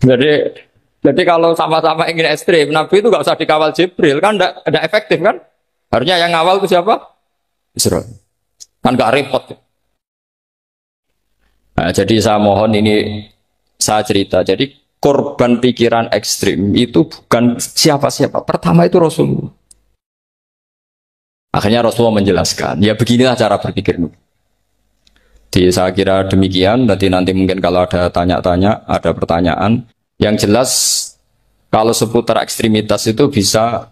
Jadi kalau sama-sama ingin ekstrim, Nabi itu nggak usah dikawal Jibril, kan tidak efektif kan? Harusnya yang ngawal itu siapa? Israel. Kan nggak repot. Nah, jadi saya mohon ini saya cerita. Jadi korban pikiran ekstrim itu bukan siapa-siapa. Pertama itu Rasulullah. Akhirnya Rasulullah menjelaskan, ya beginilah cara berpikir. Jadi saya kira demikian. Nanti mungkin kalau ada tanya-tanya, ada pertanyaan. Yang jelas kalau seputar ekstremitas itu bisa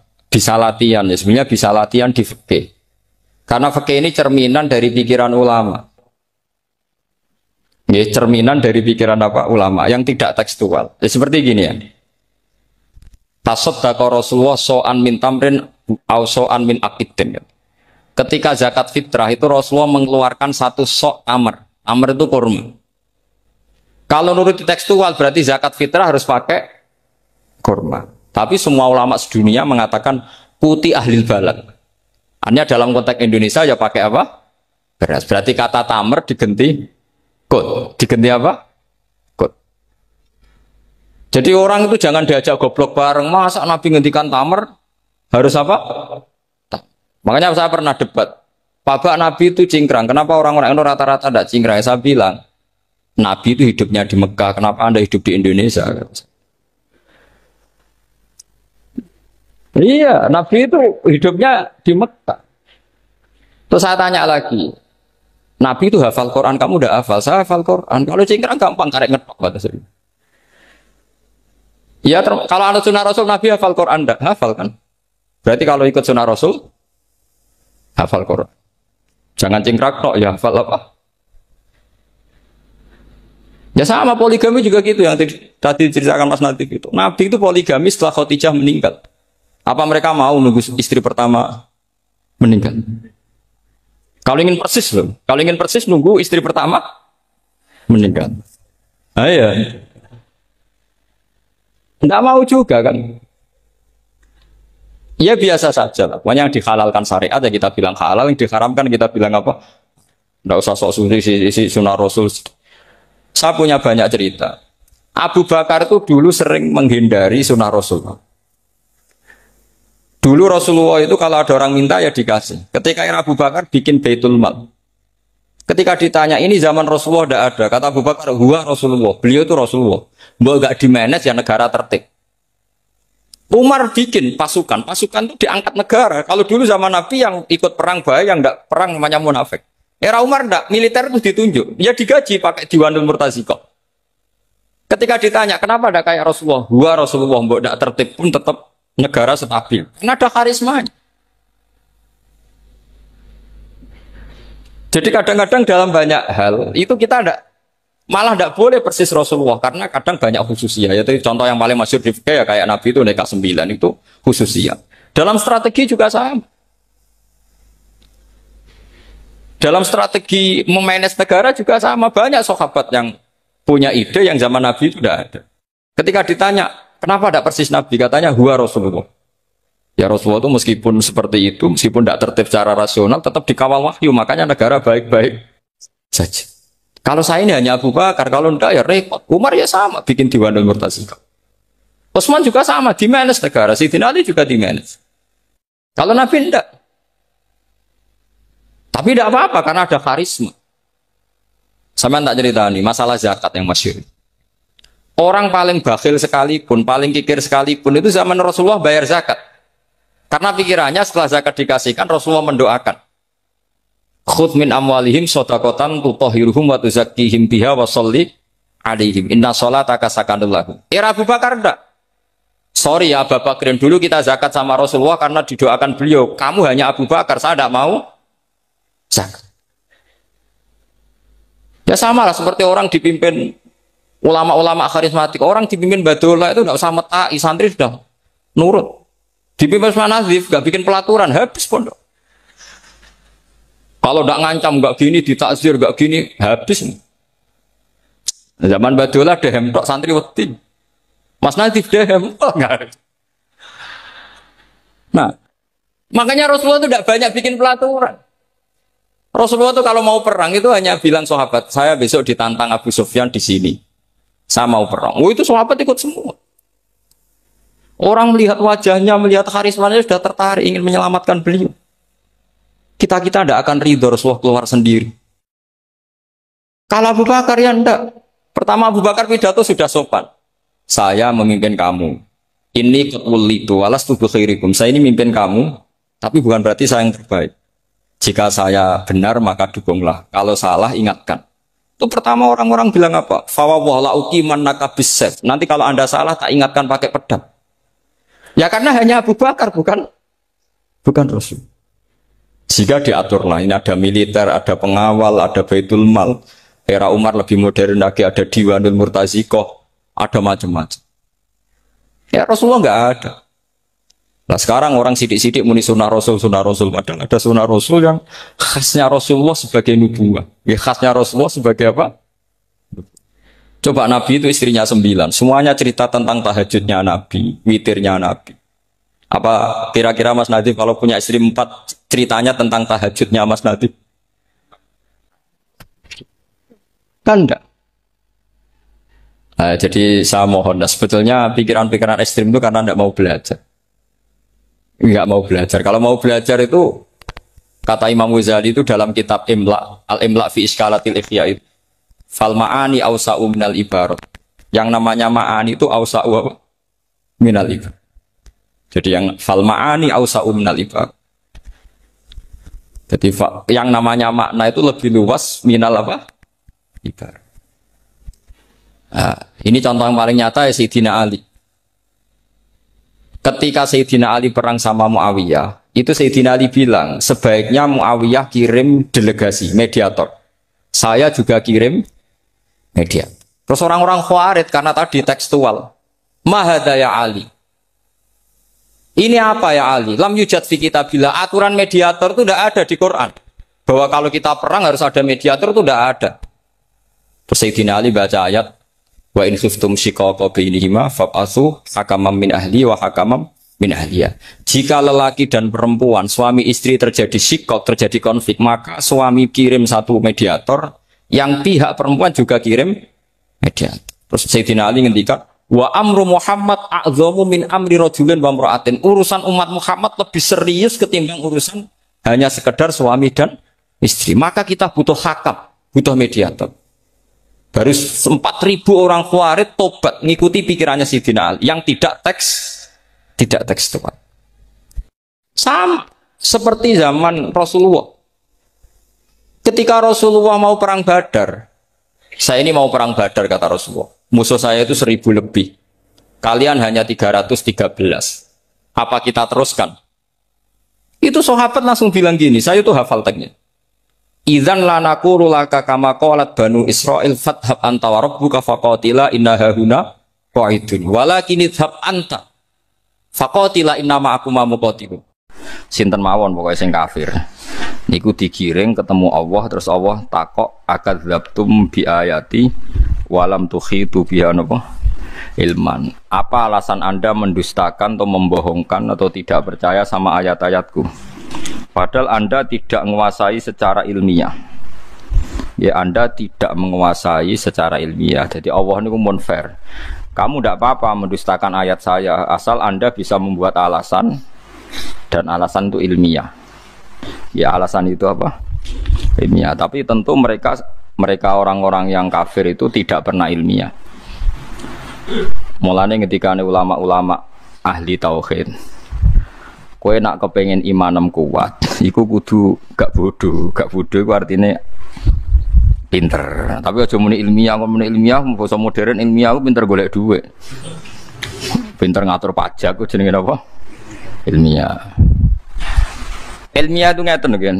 latihan ya, sebenarnya bisa latihan di fikih. Karena fikih ini cerminan dari pikiran ulama. Ya, cerminan dari pikiran apa ulama yang tidak tekstual. Ya, seperti gini ya. Tasaddaqa Rasulullah so'an min tamrin au so'an min aqidin. Ketika zakat fitrah itu Rasulullah mengeluarkan satu sok amr. Amr itu kurma. Kalau menurut tekstual berarti zakat fitrah harus pakai kurma. Tapi semua ulama sedunia mengatakan putih ahlil balad. Hanya dalam konteks Indonesia ya pakai apa? Beras. Berarti kata tamr diganti kut. Diganti apa? Kut. Jadi orang itu jangan diajak goblok bareng. Masa Nabi ngendikan tamr harus apa? Makanya saya pernah debat. Pak Nabi itu cingkrang. Kenapa orang-orang itu rata-rata tidak cingkrang? Saya bilang Nabi itu hidupnya di Mekah, kenapa Anda hidup di Indonesia? Iya, Nabi itu hidupnya di Mekah. Terus saya tanya lagi, Nabi itu hafal Quran, kamu udah hafal? Saya hafal Quran. Kalau cingkrang gampang, karek ngetok. Ya, kalau ada sunnah Rasul, Nabi hafal Quran, enggak? Hafal kan? Berarti kalau ikut sunnah Rasul, hafal Quran. Jangan cingkrang tok, ya hafal apa? Ya sama poligami juga gitu yang tadi diceritakan Mas Natif itu. Nabi itu poligami setelah Khadijah meninggal. Apa mereka mau nunggu istri pertama meninggal? Kalau ingin persis nunggu istri pertama meninggal. Ah iya. Enggak mau juga kan? Ya biasa saja lah. Pokoknya yang dihalalkan syariat ya kita bilang halal, yang diharamkan kita bilang apa? Nggak usah sok isi sunnah Rasul. Saya punya banyak cerita. Abu Bakar itu dulu sering menghindari sunnah Rasul. Dulu Rasulullah itu kalau ada orang minta ya dikasih. Ketika Abu Bakar bikin Baitul Mal. Ketika ditanya ini zaman Rasulullah tidak ada. Kata Abu Bakar, huwa Rasulullah. Beliau itu Rasulullah. Mau gak di-manage ya negara tertib. Umar bikin pasukan. Pasukan itu diangkat negara. Kalau dulu zaman Nabi yang ikut perang bahaya, yang tidak perang namanya munafik. Era Umar enggak, militer itu ditunjuk. Ya digaji pakai Diwanul Murtazikoh. Ketika ditanya, kenapa ada kayak Rasulullah? Huwa Rasulullah, mbok tidak tertib pun tetap negara stabil. Karena ada karismanya. Jadi kadang-kadang dalam banyak hal, itu kita malah tidak boleh persis Rasulullah. Karena kadang banyak khususnya. Yaitu contoh yang paling masyhur di fikih ya kayak Nabi itu nikah 9, itu khususnya. Dalam strategi juga sama. Dalam strategi memanage negara juga sama. Banyak sahabat yang punya ide yang zaman Nabi itu tidak ada. Ketika ditanya, kenapa tidak persis Nabi? Katanya, huwa Rasulullah. Ya Rasulullah itu meskipun seperti itu, meskipun tidak tertib secara rasional, tetap dikawal wahyu. Makanya negara baik-baik saja. Kalau saya ini hanya Abu Bakar, kalau tidak ya repot. Umar ya sama, bikin Diwanul Murtazikoh. Utsman juga sama, di-manage negara. Sayyidina Ali juga di-manage. Kalau Nabi tidak. Tapi tidak apa-apa, karena ada karisma. Sama tak cerita nih, masalah zakat yang masyhur. Orang paling bakhil sekalipun, paling kikir sekalipun, itu zaman Rasulullah bayar zakat. Karena pikirannya setelah zakat dikasihkan, Rasulullah mendoakan. Khudh min amwalihim shadaqatan tutahhiruhum wa tuzakkihim biha wa sholli alaihim. Inna sholataka sakanul lahum. Era Abu Bakar enggak. Sorry ya Abu Bakrin, dulu kita zakat sama Rasulullah karena didoakan beliau. Kamu hanya Abu Bakar, saya tidak mau zakat. Ya sama lah seperti orang dipimpin ulama-ulama karismatik. Orang dipimpin Badullah itu tidak usah metai, santri sudah nurut. Dipimpin Usman Nazif, gak bikin pelaturan, habis pondok. Kalau tidak ngancam, gak gini, ditakzir, gak gini, habis. Zaman Badullah dehem tok santri wedi. Mas Nazif dehem, enggak. Nah, makanya Rasulullah itu tidak banyak bikin pelaturan. Rasulullah itu kalau mau perang itu hanya bilang sahabat, saya besok ditantang Abu Sufyan di sini. Saya mau perang. Oh itu sahabat ikut semua. Orang melihat wajahnya, melihat karismanya sudah tertarik ingin menyelamatkan beliau. Kita tidak akan ridho Rasulullah keluar sendiri. Kalau Abu Bakar ya enggak. Pertama Abu Bakar pidato sudah sopan. Saya memimpin kamu. Ini qulitu walas tubuh khairikum. Saya ini memimpin kamu, tapi bukan berarti saya yang terbaik. Jika saya benar maka dukunglah. Kalau salah ingatkan. Itu pertama orang-orang bilang apa? Fawwala uqiman nakabis. Nanti kalau Anda salah tak ingatkan pakai pedang. Ya karena hanya Abu Bakar bukan Rasul. Jika diaturlah ini ada militer, ada pengawal, ada Baitul Mal. Era Umar lebih modern lagi, ada Diwanul Murtazikoh, ada macam-macam. Ya Rasulullah nggak ada. Nah sekarang orang sidik-sidik muni sunnah Rasul. Padahal ada sunnah Rasul yang khasnya Rasulullah sebagai nubuwah. Ya khasnya Rasulullah sebagai apa? Coba Nabi itu istrinya 9. Semuanya cerita tentang tahajudnya Nabi, witirnya Nabi. Apa kira-kira Mas Nadif kalau punya istri 4 ceritanya tentang tahajudnya Mas Nadif? Kan enggak. Nah, jadi saya mohon, sebetulnya pikiran-pikiran ekstrim itu karena enggak mau belajar. Enggak mau belajar. Kalau mau belajar itu, kata Imam Ghazali itu dalam kitab Imla, Al-Imla fi Iskalatil Ikhya itu. Fal ma'ani awsa'u minal ibarat. Yang namanya ma'ani itu awsa'u minal ibarat. Jadi yang fal ma'ani awsa'u minal ibarat. Jadi yang namanya makna itu lebih luas minal apa? Ibarat. Nah, ini contoh yang paling nyata ya Sayyidina Ali. Ketika Sayyidina Ali perang sama Muawiyah, itu Sayyidina Ali bilang, sebaiknya Muawiyah kirim delegasi, mediator. Saya juga kirim media. Terus orang-orang Khawarij karena tadi tekstual. Mahada ya Ali. Ini apa ya Ali? Lam yujad fi kitabillah. Aturan mediator itu tidak ada di Quran. Bahwa kalau kita perang harus ada mediator itu tidak ada. Terus Sayyidina Ali baca ayat wa in khiftum shiqaqa bainihima fab'atsu hakaman min ahli wa hakaman min ahliha. Jika lelaki dan perempuan, suami istri terjadi syikok, terjadi konflik, maka suami kirim satu mediator, yang pihak perempuan juga kirim mediator. Terus Sayyidina Ali ngendikan, wa amru Muhammad a'dhamu min amri rajulin wa imra'atin. Urusan umat Muhammad lebih serius ketimbang urusan hanya sekedar suami dan istri. Maka kita butuh hakam, butuh mediator. Baru 4.000 orang Khawarij tobat ngikuti pikirannya Sayyidina Ali yang tidak tekstual. Seperti zaman Rasulullah. Ketika Rasulullah mau perang Badar, saya ini mau perang Badar kata Rasulullah. Musuh saya itu 1.000 lebih. Kalian hanya 313. Apa kita teruskan? Itu sahabat langsung bilang gini, saya itu hafal teksnya. Idzan lanaqulu laka kama qalat banu Israil fathab anta wa rabbuka faqatila inna hahuna qa'idun walakin idhab anta faqatila inna ma'akum muqatilun. Sinten mawon pokoke sing kafir niku digiring ketemu Allah, terus Allah takok akadzabtum bi ayati walam tukhitu biha napa ilman. Apa alasan Anda mendustakan atau membohongkan atau tidak percaya sama ayat-ayatku? Padahal Anda tidak menguasai secara ilmiah. Ya, Anda tidak menguasai secara ilmiah. Jadi Allah ini mun fair. Kamu tidak apa-apa mendustakan ayat saya, asal Anda bisa membuat alasan, dan alasan itu ilmiah. Ya, alasan itu apa? Ilmiah. Tapi tentu mereka orang-orang yang kafir itu tidak pernah ilmiah. Mulanya ketika ulama-ulama ahli tauhid, kowe nak kepengen imanem kuat, iku kudu gak bodoh itu artinya pinter. Tapi aja muni ilmiah, bahasa modern ilmiah aku pinter golek duit, pinter ngatur pajak, aku jenenge apa? Ilmiah. Ilmiah itu ngeten kan,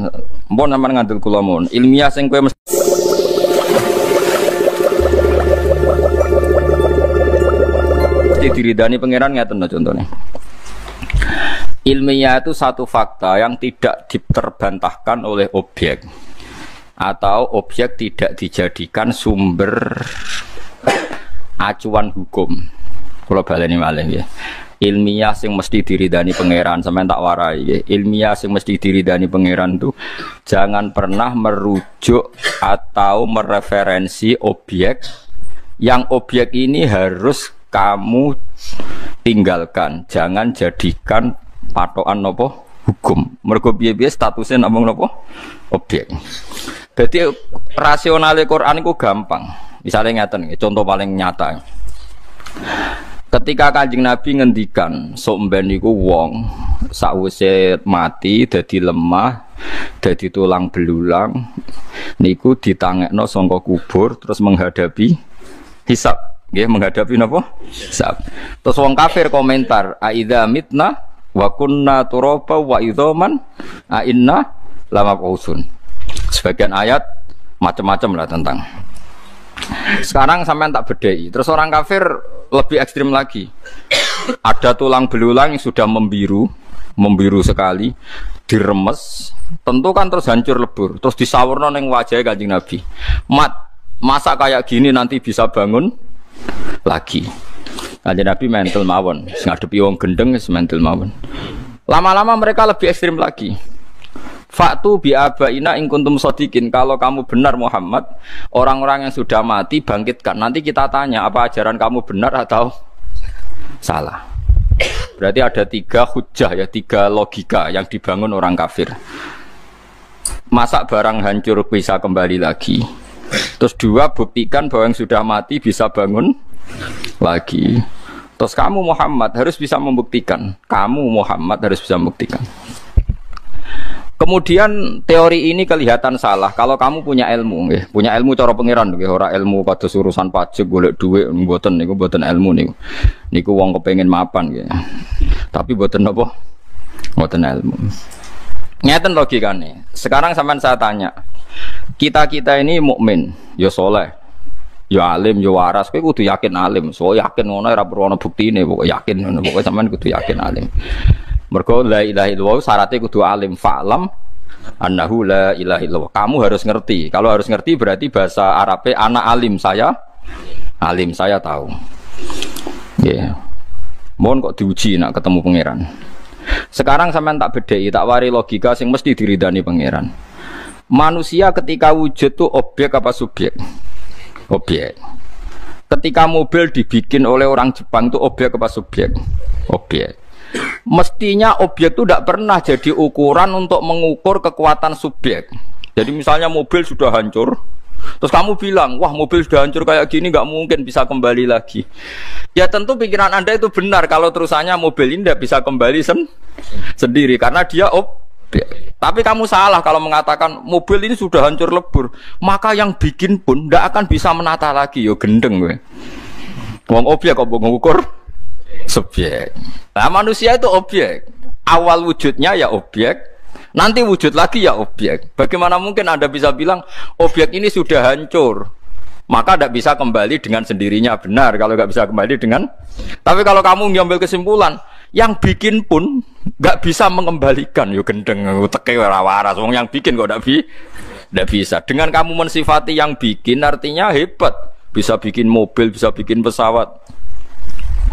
mpun sampean ngandel kula mon. Ilmiah sing kowe mesti diridani pangeran ngeten contohnya. Ilmiah itu satu fakta yang tidak diterbantahkan oleh objek, atau objek tidak dijadikan sumber acuan hukum. Kalau baleni malih ya. Ilmiah sing mesti diridani pangeran, sampean tak warai ya. Ilmiah sing mesti diridani pangeran itu jangan pernah merujuk atau mereferensi objek yang objek ini harus kamu tinggalkan. Jangan jadikan patokan nopo hukum. Mergo piye-piye statusnya namung nopo objek. Jadi rasionale Quran itu gampang. Misalnya ngeten, contoh paling nyata. Ketika Kanjeng Nabi ngendikan sok mben niku wong sakwise mati dadi lemah, dadi tulang belulang, niku ditangekno saka kubur terus menghadapi hisab. Nggih, menghadapi napa? Hisab. Terus wong kafir komentar, "Aidza mitna wa kunna turaba wa idzaman a inna lamab'utsun." Sebagian ayat macam-macam lah tentang. Sekarang sampean tak bedai. Terus orang kafir lebih ekstrim lagi. Ada tulang belulang yang sudah membiru sekali, diremes, tentu kan terus hancur lebur, terus disawurno ning wajah Kanjeng Nabi. Masa kayak gini nanti bisa bangun lagi? Kanjeng Nabi mental mawon, ngadepi wong gendeng mental mawon. Lama-lama mereka lebih ekstrim lagi. Faktu bi abaina in kuntum shadiqin, kalau kamu benar Muhammad, orang-orang yang sudah mati bangkitkan. Nanti kita tanya apa ajaran kamu benar atau salah. Berarti ada 3 hujjah ya, 3 logika yang dibangun orang kafir. Masa barang hancur bisa kembali lagi. Terus 2, buktikan bahwa yang sudah mati bisa bangun lagi. Terus kamu Muhammad harus bisa membuktikan. Kemudian teori ini kelihatan salah kalau kamu punya ilmu, ya. Punya ilmu cara pengiran, ya. Ora ilmu pada urusan pajak, golek duit, mboten niku mboten ilmu niku. Niku wong kepengin mapan, ya. Tapi mboten apa? Mboten ilmu. Ngeten logikane. Sekarang sampean saya tanya, kita ini mukmin, ya soleh, ya alim, ya waras. Kowe kudu yakin alim. So yakin ngono ora perlu ana buktine, pokoke yakin ngono. Pokoke sampean kudu yakin alim. Mergo la ilaha illallah syaratnya kudu alim, fa'lam annahu la ilaha illallah. Kamu harus ngerti. Kalau harus ngerti berarti bahasa Arabnya ana alim, saya tahu. Yeah. Mohon kok diuji nak ketemu pangeran. Sekarang sampean tak bedheki, tak wari logika sing mesti diridani pangeran. Manusia ketika wujud tuh objek apa subjek? Objek. Ketika mobil dibikin oleh orang Jepang itu objek apa subjek? Objek. Mestinya objek itu tidak pernah jadi ukuran untuk mengukur kekuatan subjek. Jadi misalnya mobil sudah hancur, terus kamu bilang, wah mobil sudah hancur kayak gini nggak mungkin bisa kembali lagi. Ya tentu pikiran Anda itu benar kalau terusannya mobil ini tidak bisa kembali sendiri karena dia objek. Tapi kamu salah kalau mengatakan mobil ini sudah hancur lebur, maka yang bikin pun tidak akan bisa menata lagi. Yo gendeng gue. Wong objek kok mengukur subjek. Nah manusia itu objek. Awal wujudnya ya objek, nanti wujud lagi ya objek. Bagaimana mungkin Anda bisa bilang objek ini sudah hancur, maka tidak bisa kembali dengan sendirinya? Benar kalau nggak bisa kembali dengan. Tapi kalau kamu ngambil kesimpulan yang bikin pun nggak bisa mengembalikan, yuk gendeng, teke waras. Wong yang bikin kok tidak bisa. Dengan kamu mensifati yang bikin artinya hebat, bisa bikin mobil, bisa bikin pesawat.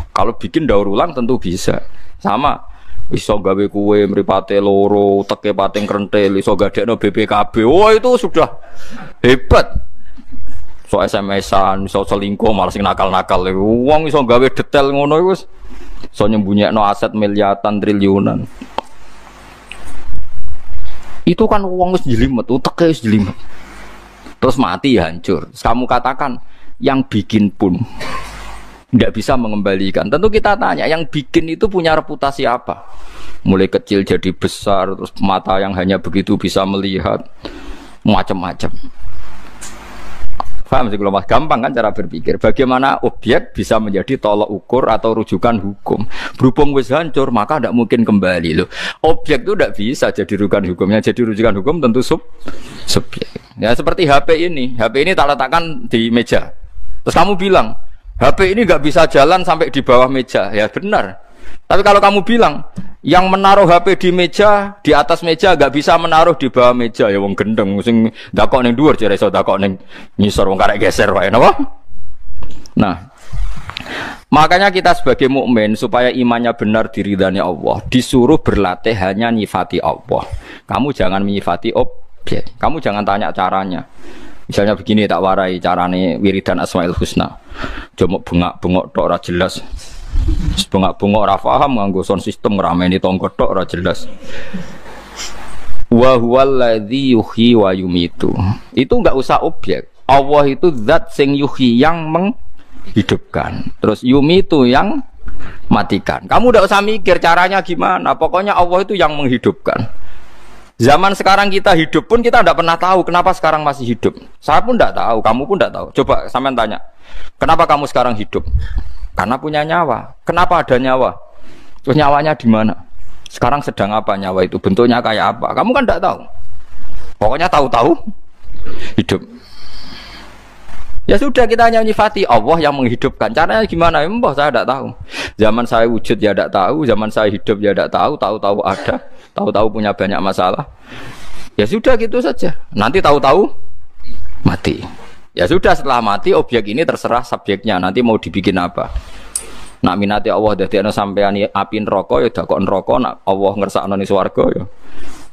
Kalau bikin daur ulang tentu bisa. Sama iso gawe kue mripate loro, teke pating krentel, iso gadekno BPKB. Wah itu sudah hebat. So SMS-an, iso selingkuh malah sing nakal-nakal. Wong iso gawe detail ngono iku wis iso nyembunyiakno aset miliaran triliunan. Itu kan wong wis jelimet, uteke wis jelimet. Terus mati hancur. Kamu katakan yang bikin pun tidak bisa mengembalikan. Tentu kita tanya, yang bikin itu punya reputasi apa? Mulai kecil jadi besar, terus mata yang hanya begitu bisa melihat, macam-macam. Paham sih kalau mas, gampang kan cara berpikir. Bagaimana objek bisa menjadi tolok ukur atau rujukan hukum? Berhubung wis hancur, maka tidak mungkin kembali loh. Objek itu tidak bisa jadi rujukan hukumnya. Jadi rujukan hukum tentu subjek. Ya seperti HP ini. HP ini tak letakkan di meja. Terus kamu bilang, HP ini nggak bisa jalan sampai di bawah meja. Ya benar. Tapi kalau kamu bilang yang menaruh HP di meja, di atas meja nggak bisa menaruh di bawah meja, ya wong gendeng, sing dakok ning dhuwur jare iso dakok ning ngisor wong karek geser wae napa? Nah, makanya kita sebagai mukmin supaya imannya benar diridani Allah, disuruh berlatih hanya nyifati Allah. Kamu jangan menyifati objek. Kamu jangan tanya caranya. Misalnya begini tak warai carane wiridan Asmaul Husna. Jomok bengak-bengok tok ora jelas. Bengak-bengok ora paham nganggo sound system ngrameni tonggo tok ora jelas. Wa huwallazi yuhyi wa yumitu. Itu enggak usah objek. Allah itu zat sing yuhyi yang menghidupkan. Terus yumitu yang matikan. Kamu enggak usah mikir caranya gimana. Pokoknya Allah itu yang menghidupkan. Zaman sekarang kita hidup pun kita tidak pernah tahu kenapa sekarang masih hidup. Saya pun tidak tahu, kamu pun tidak tahu. Coba sampean tanya, kenapa kamu sekarang hidup? Karena punya nyawa. Kenapa ada nyawa? Terus nyawanya di mana? Sekarang sedang apa nyawa itu? Bentuknya kayak apa? Kamu kan tidak tahu. Pokoknya tahu-tahu hidup. Ya sudah, kita hanya nyifati Allah yang menghidupkan. Caranya gimana? Mbah saya tidak tahu. Zaman saya wujud ya tidak tahu, zaman saya hidup ya tidak tahu, tahu-tahu ada, tahu-tahu punya banyak masalah. Ya sudah gitu saja. Nanti tahu-tahu mati. Ya sudah, setelah mati objek ini terserah subjeknya. Nanti mau dibikin apa? Nak minati Allah dadekno sampean api neraka ya dakok neraka, nak Allah ngersakno ning swarga ya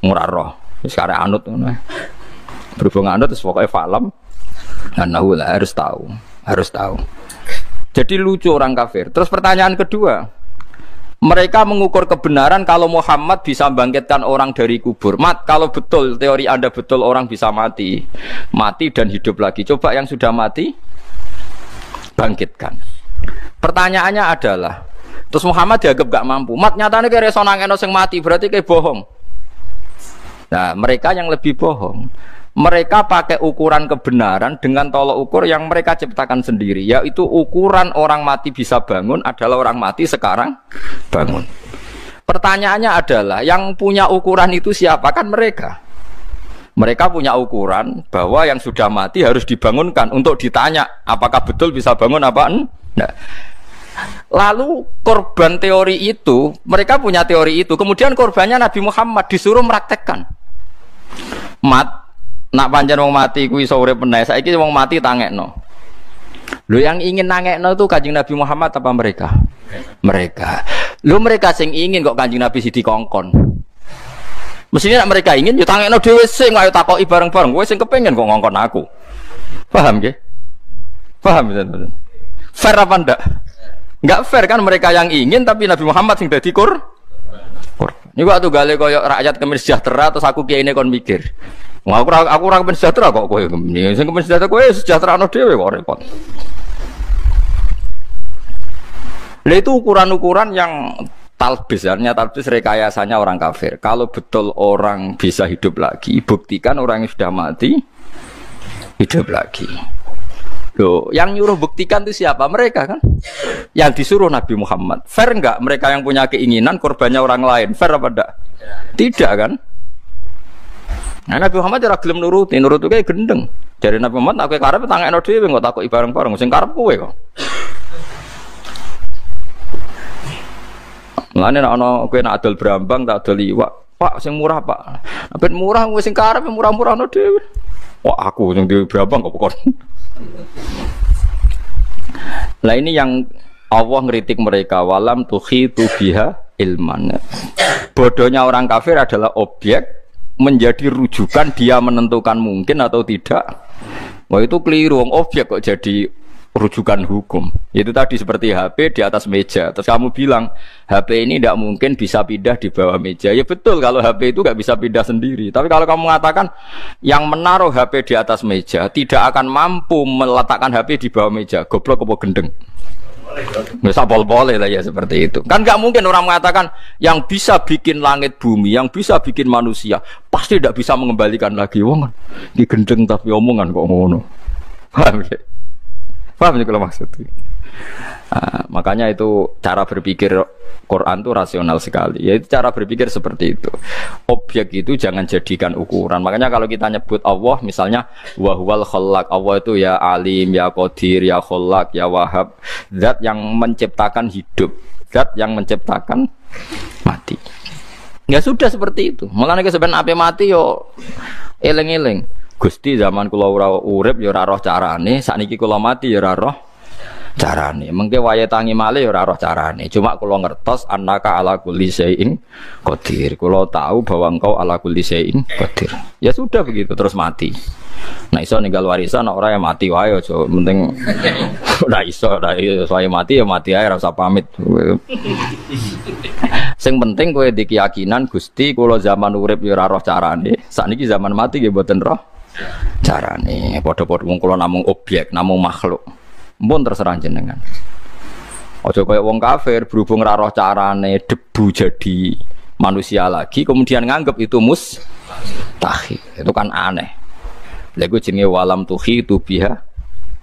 ora roh. Wis karek anut ngono. Berhubung anut wis pokoke falam. Anahu lah harus tahu. Jadi lucu orang kafir. Terus pertanyaan kedua, mereka mengukur kebenaran kalau Muhammad bisa bangkitkan orang dari kubur. Kalau betul teori Anda betul orang bisa mati dan hidup lagi. Coba yang sudah mati bangkitkan. Pertanyaannya adalah, terus Muhammad dianggap gak mampu. Nyatanya kayak reso nangeno sing mati berarti kayak bohong. Nah mereka yang lebih bohong. Mereka pakai ukuran kebenaran dengan tolok ukur yang mereka ciptakan sendiri, yaitu ukuran orang mati bisa bangun adalah orang mati sekarang bangun. Pertanyaannya adalah yang punya ukuran itu siapa? Kan mereka. Mereka punya ukuran bahwa yang sudah mati harus dibangunkan untuk ditanya apakah betul bisa bangun apa enggak. Lalu korban teori itu, mereka punya teori itu, kemudian korbannya Nabi Muhammad disuruh meraktekkan. Nak pancen wong mati kuwi iso urip meneh. Saiki wong mati tangekno. Lho yang ingin nangekno itu Kanjeng Nabi Muhammad apa mereka? mereka. Lu mereka sing ingin kok Kanjeng Nabi sidi kongkon. Mestinya mereka ingin yo tangekno dhewe sing ayo takoki bareng-bareng. Kowe sing kepengin kok ngongkon aku. Paham nggih? Paham betul. Fair apa ndak? Enggak fair kan mereka yang ingin tapi Nabi Muhammad sing dadi korban. Ini waktu gale koyo rakyat kemen sejahtera terus aku kiyaine kon mikir. Aku ora kemen sejahtera kok kowe. Sing kemen sejahtera kowe sejahterano dhewe kok repot. Lah itu ukuran-ukuran yang talbis, artinya talbis rekayasanya orang kafir. Kalau betul orang bisa hidup lagi, buktikan orang yang sudah mati hidup lagi. Loh, yang nyuruh buktikan itu siapa? Mereka kan? Yang disuruh Nabi Muhammad. Fair enggak? Mereka yang punya keinginan korbannya orang lain. Fair apa enggak? Tidak kan? Nah, Nabi Muhammad ora gelem nuruti kayak gendeng. Dari Nabi Muhammad aku karep tangekno dhewe kok takoki bareng-bareng sing karep kowe kok. Mulane nek ana kowe nak adol brambang tak adol iwak. Pak sing murah, Pak. Nek murah wis sing karep murah-murahno dhewe. Wah, aku sing di brambang kok pokon. Lah ini yang Allah ngeritik mereka walam tuhitu biha ilman. Bodohnya orang kafir adalah objek menjadi rujukan dia menentukan mungkin atau tidak. Wah itu keliru, objek kok jadi rujukan hukum. Itu tadi seperti HP di atas meja. Terus kamu bilang HP ini tidak mungkin bisa pindah di bawah meja. Ya betul kalau HP itu nggak bisa pindah sendiri. Tapi kalau kamu mengatakan yang menaruh HP di atas meja tidak akan mampu meletakkan HP di bawah meja, goblok apa gendeng? Bisa boleh lah ya seperti itu. Kan nggak mungkin orang mengatakan yang bisa bikin langit bumi, yang bisa bikin manusia pasti tidak bisa mengembalikan lagi. Wong di gendeng tapi omongan kok ngono. Paham ya? Paham kalau maksudnya? Makanya itu cara berpikir Quran itu rasional sekali. Yaitu cara berpikir seperti itu. Objek itu jangan jadikan ukuran. Makanya kalau kita nyebut Allah, misalnya wahwal khallaq, Allah itu ya alim, ya qadir, ya khallaq, ya wahab, zat yang menciptakan hidup, zat yang menciptakan mati. Ya sudah seperti itu. Mulane sebenarnya ape mati yo eling-eling. Gusti zaman kula ora urip ya ora roh carane, sakniki kula mati ya ora roh carane. Mengke wayahe tangi malih ya ora roh carane. Cuma kula ngertos annaka ala kulli syai'in qadir. Kula tahu bahwa engkau ala kulli syai'in qadir. Ya sudah begitu terus mati. Nah iso ninggal warisan ora ya mati wae aja penting ora iso wae mati ya mati ae ora usah pamit. Sing penting kowe di keyakinan Gusti kula zaman urip ya ora roh carane. Sakniki zaman mati nggih mboten roh carane. Padha-padha wong kula namung objek, namung makhluk. Mpun terserah jenengan. Aja kaya wong kafir berhubung ora roh carane debu jadi manusia lagi kemudian nganggep itu mustahil. Itu kan aneh. Lha iku jenenge walam tuhitu biha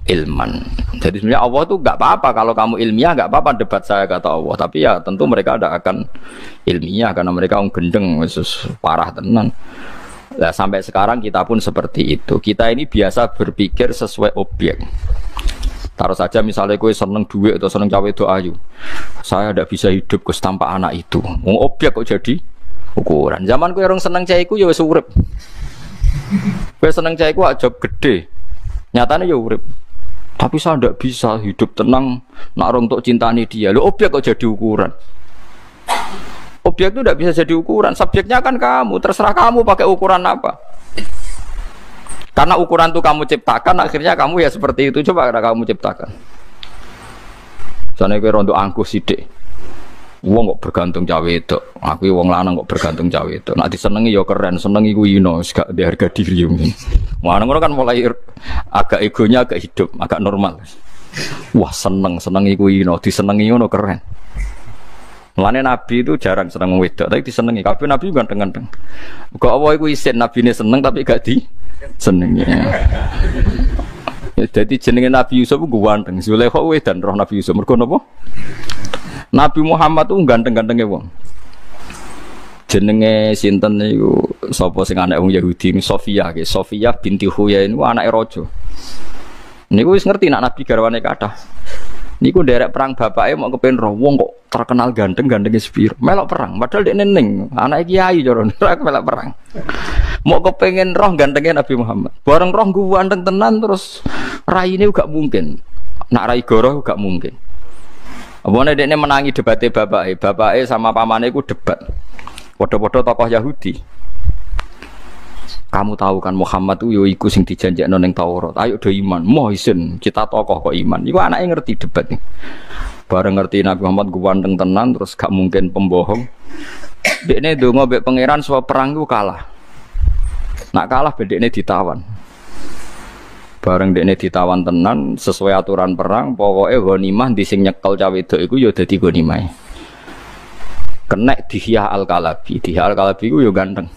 ilman. Jadi sebenarnya Allah tuh enggak apa-apa kalau kamu ilmiah enggak apa-apa debat saya kata Allah, tapi ya tentu mereka ada akan ilmiah karena mereka gendeng Yesus parah tenan. Nah, sampai sekarang kita pun seperti itu. Kita ini biasa berpikir sesuai objek. Taruh saja misalnya kowe seneng duit atau seneng cawe itu ayu. Saya tidak bisa hidup Gus tanpa anak itu. Wong objek kok jadi ukuran. Zaman kowe orang seneng cah iku ya wis urip. Kowe seneng cah iku aja gede. Nyatane ya urip. Tapi saya tidak bisa hidup tenang nak orang untuk cintani dia. Lho objek kok jadi ukuran. Objek itu tidak bisa jadi ukuran. Subjeknya kan kamu. Terserah kamu pakai ukuran apa. Karena ukuran itu kamu ciptakan, akhirnya kamu ya seperti itu. Coba kamu ciptakan. Soalnya kowe rondo angkuh sithik. Wong kok bergantung cawe itu. Aku wong lanang kok bergantung cawe itu. Nek disenengi ya keren, senengi ku ino, gak di harga diri mungkin. Ngono kan mulai agak egonya agak hidup, agak normal. Wah senengi ku ino, disenengi ngono keren. Mulane Nabi itu jarang seneng wedok, tapi disenengi. Kabeh Nabi ganteng-ganteng. Kok Allah iku isin nabine seneng tapi gak disenengi. Ya dadi jenenge Nabi Yusuf ku ganteng. Zulaikha dan roh Nabi Yusuf. Mergo napa? Nabi Muhammad tuh ganteng-gantenge wong. Jenenge sinten niku sapa sing anak wong Yahudi Sofia nggih. Sofia binti Huyai niku anake raja. Niku wis ngerti nak Nabi garwane kathah. Niku derek perang bapake mau kepen roh wong kok terkenal ganteng-gantenge sepiro. Melok perang padahal dekne ning anake kiai cara melok perang. Mau kepengen roh gantengnya Nabi Muhammad. Bareng roh ganteng tenan terus raine gak mungkin. Nak rai goroh gak mungkin. Apane dekne menangi debate bapake sama pamane iku debat. Padha-padha tokoh Yahudi. Kamu tahu kan Muhammad itu yo iku sing dijanjekno ning Taurat. Ayo do iman. Mohsin, kita tokoh kok iman. Iku anake ngerti debat nih. Bareng ngerti Nabi Muhammad ganteng tenan terus gak mungkin pembohong. Dekne ndonga mbek pangeran supaya perang iku kalah. Nak kalah bedekne ditawan. Bareng dekne ditawan tenan sesuai aturan perang, pokoke ghanimah di sing nyekel cah wedok iku ya dadi ghanimah. Kena Dihya Al-Kalabi. Dihya Al-Kalabi iku ya ganteng.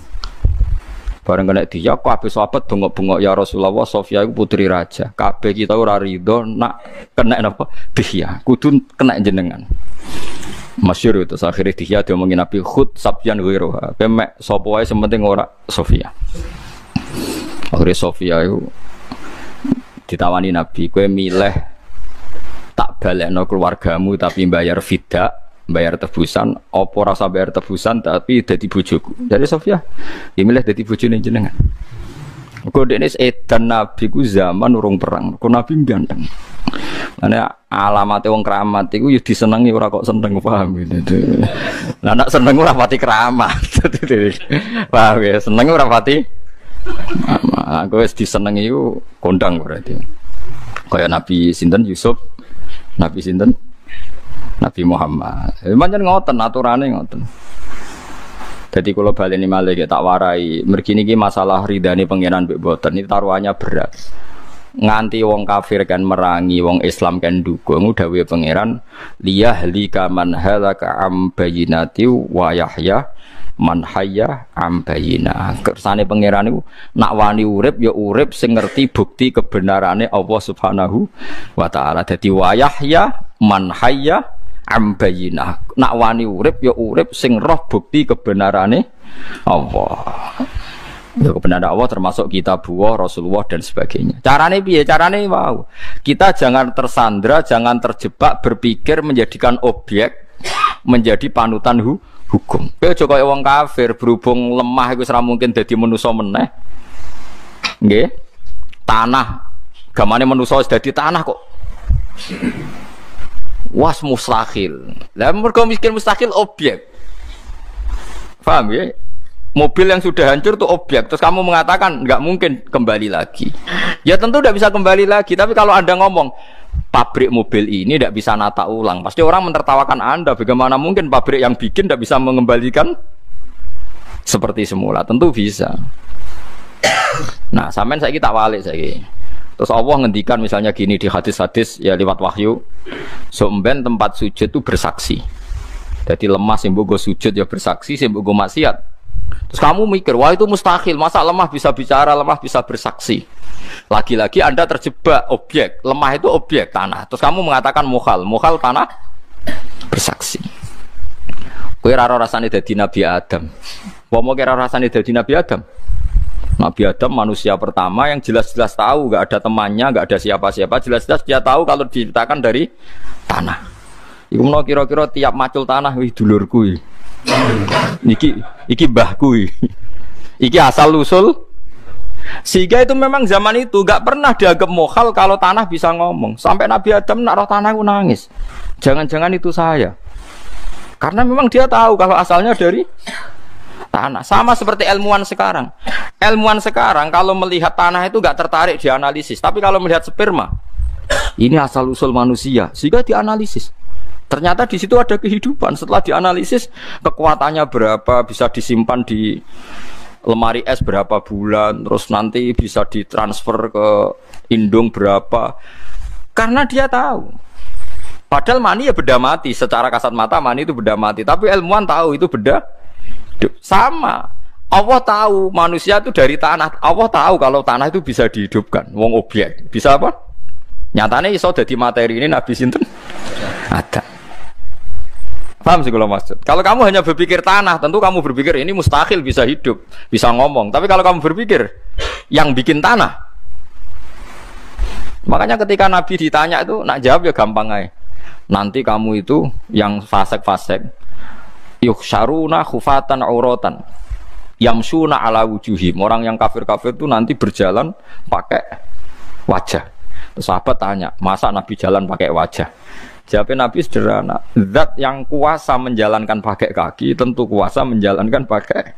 Bareng kena Dihya kabeh sahabat bengok-bengok ya Rasulullah, Sofia iku putri raja. Kabeh kita ora rido nak kena napa? Dihya. Kudu kena jenengan. Masyhur itu akhirnya Dihya diomongin Nabi khud sabyan ghairuha. Pemek sapa wae sementing ora Sofia. Akhirnya Sofia itu ditawani Nabi, kowe milih tak balekno keluargamu tapi bayar fida, bayar tebusan, apa rasa bayar tebusan tapi dadi bojoku. Jadi Sofia, dia milih dadi bojone jenengan. Kok dekne edan Nabi ku zaman urung perang, kok Nabi ganteng. Ana alamate wong keramat iku ya disenengi ora kok seneng, paham gitu. Lah nek seneng ora pati keramat. Paham ya, seneng ora pati aku wis disenengi iku kondang berarti. Kaya Nabi sinten Yusuf, Nabi sinten Nabi Muhammad. Pancen ngoten aturane ngoten. Dadi kula baleni malih tak warai, mergi niki masalah ridane pangeran mbek boten iki taruhannya berat. Nganti wong kafir kan merangi, wong Islam kan dukung, dawuhe pangeran liyahlika man halaka am bayyinati wa yahya man hayya am bayyinah. Kersane pangeran niku nak wani urip ya urip sing ngerti bukti kebenarane Allah Subhanahu wa taala. Dadi wa yahya man hayya am bayyinah. Nak wani urip ya urip sing roh bukti kebenarane Allah. Ya kebenaran Allah termasuk kitabullah, Rasulullah dan sebagainya. Carane piye? Carane wow. Kita jangan tersandra, jangan terjebak berpikir menjadikan objek menjadi panutan hukum. Kowe aja kaya wong kafir berhubung lemah iku ora mungkin dadi manusa meneh. Nggih. Tanah gamane manusa wis dadi tanah kok. Was mustahil. Lah mergo miskin mustahil objek. Paham ya? Mobil yang sudah hancur itu objek. Terus kamu mengatakan nggak mungkin kembali lagi. Ya tentu tidak bisa kembali lagi. Tapi kalau Anda ngomong pabrik mobil ini tidak bisa nata ulang, pasti orang menertawakan Anda. Bagaimana mungkin pabrik yang bikin tidak bisa mengembalikan seperti semula? Tentu bisa. Nah, sampean saiki tak walik saiki. Terus Allah ngendikan misalnya gini di hadis-hadis ya lewat wahyu, somben tempat sujud itu bersaksi. Jadi lemah sing mbok sujud ya bersaksi, sing mbok maksiat. Terus kamu mikir, wah itu mustahil, masa lemah bisa bicara, lemah bisa bersaksi. Lagi-lagi Anda terjebak objek, lemah itu objek tanah. Terus kamu mengatakan mukhal tanah bersaksi. Kowe ora rasane dadi Nabi Adam. Wong kira rasane dadi Nabi Adam. Nabi Adam manusia pertama yang jelas-jelas tahu, enggak ada temannya, enggak ada siapa-siapa, jelas-jelas dia tahu kalau diciptakan dari tanah. Iku menawa kira-kira tiap macul tanah wih dulurku iki. Iki mbahku iki asal usul. Sehingga itu memang zaman itu gak pernah dianggap mukhal kalau tanah bisa ngomong. Sampai Nabi Adam nak roh tanah itu nangis. Jangan-jangan itu saya. Karena memang dia tahu kalau asalnya dari tanah. Sama seperti ilmuwan sekarang. Ilmuwan sekarang kalau melihat tanah itu gak tertarik dianalisis. Tapi kalau melihat sperma, ini asal usul manusia, sehingga dianalisis. Ternyata di situ ada kehidupan. Setelah dianalisis kekuatannya berapa, bisa disimpan di lemari es berapa bulan, terus nanti bisa ditransfer ke indung berapa. Karena dia tahu. Padahal mani ya benda mati. Secara kasat mata mani itu benda mati. Tapi ilmuwan tahu itu benda hidup. Sama. Allah tahu manusia itu dari tanah. Allah tahu kalau tanah itu bisa dihidupkan. Wong objek. Bisa apa? Nyatanya iso dadi materi ini Nabi sinten? Ada. Paham sih kalau maksud. Kalau kamu hanya berpikir tanah, tentu kamu berpikir ini mustahil bisa hidup, bisa ngomong. Tapi kalau kamu berpikir yang bikin tanah, makanya ketika Nabi ditanya itu, nak jawab ya gampang aja. Nanti kamu itu yang fasek-fasek, yukhsyaruna khufatan auratan, yamsuna ala wujuhim. Orang yang kafir-kafir itu nanti berjalan pakai wajah. Terus sahabat tanya, masa Nabi jalan pakai wajah? Jawabnya Nabi sederhana. Zat yang kuasa menjalankan pakai kaki tentu kuasa menjalankan pakai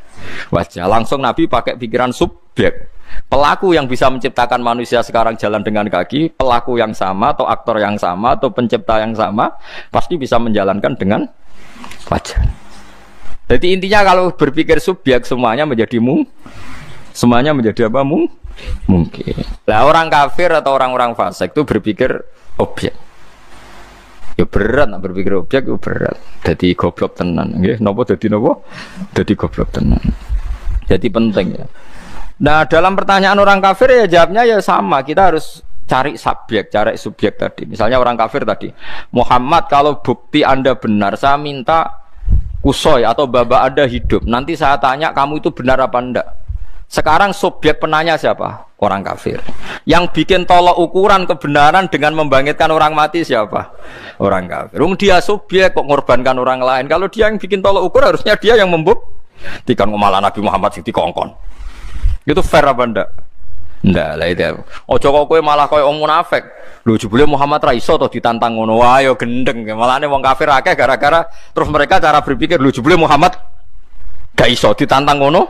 wajah. Langsung Nabi pakai pikiran subjek. Pelaku yang bisa menciptakan manusia sekarang jalan dengan kaki, pelaku yang sama atau aktor yang sama atau pencipta yang sama pasti bisa menjalankan dengan wajah. Jadi intinya kalau berpikir subjek semuanya menjadi semuanya menjadi apa? Mungkin. Lah orang kafir atau orang-orang fasik itu berpikir objek. Ya berat nak berpikir objek itu berat. Jadi goblok tenan, nggih. Napa dadi napa? Dadi goblok tenan. Jadi penting ya. Nah, dalam pertanyaan orang kafir ya jawabnya ya sama. Kita harus cari subjek, cari subjek tadi. Misalnya orang kafir tadi, Muhammad kalau bukti Anda benar, saya minta Kusoy atau baba Anda hidup. Nanti saya tanya kamu itu benar apa enggak. Sekarang subjek penanya siapa? Orang kafir. Yang bikin tolok ukuran kebenaran dengan membangkitkan orang mati siapa? Orang kafir. Dia subjek kok ngorbankan orang lain. Kalau dia yang bikin tolok ukur harusnya dia yang membuktikan. Malah Nabi Muhammad sing dikongkon. Itu fair apa ndak? Ndak lah itu. Ojo kok kowe malah koyo wong munafik. Lho jebule Muhammad ra iso to ditantang ngono. Wah ya gendeng. Malahane wong kafir akeh gara-gara terus mereka cara berpikir lho jebule Muhammad gak iso ditantang ngono.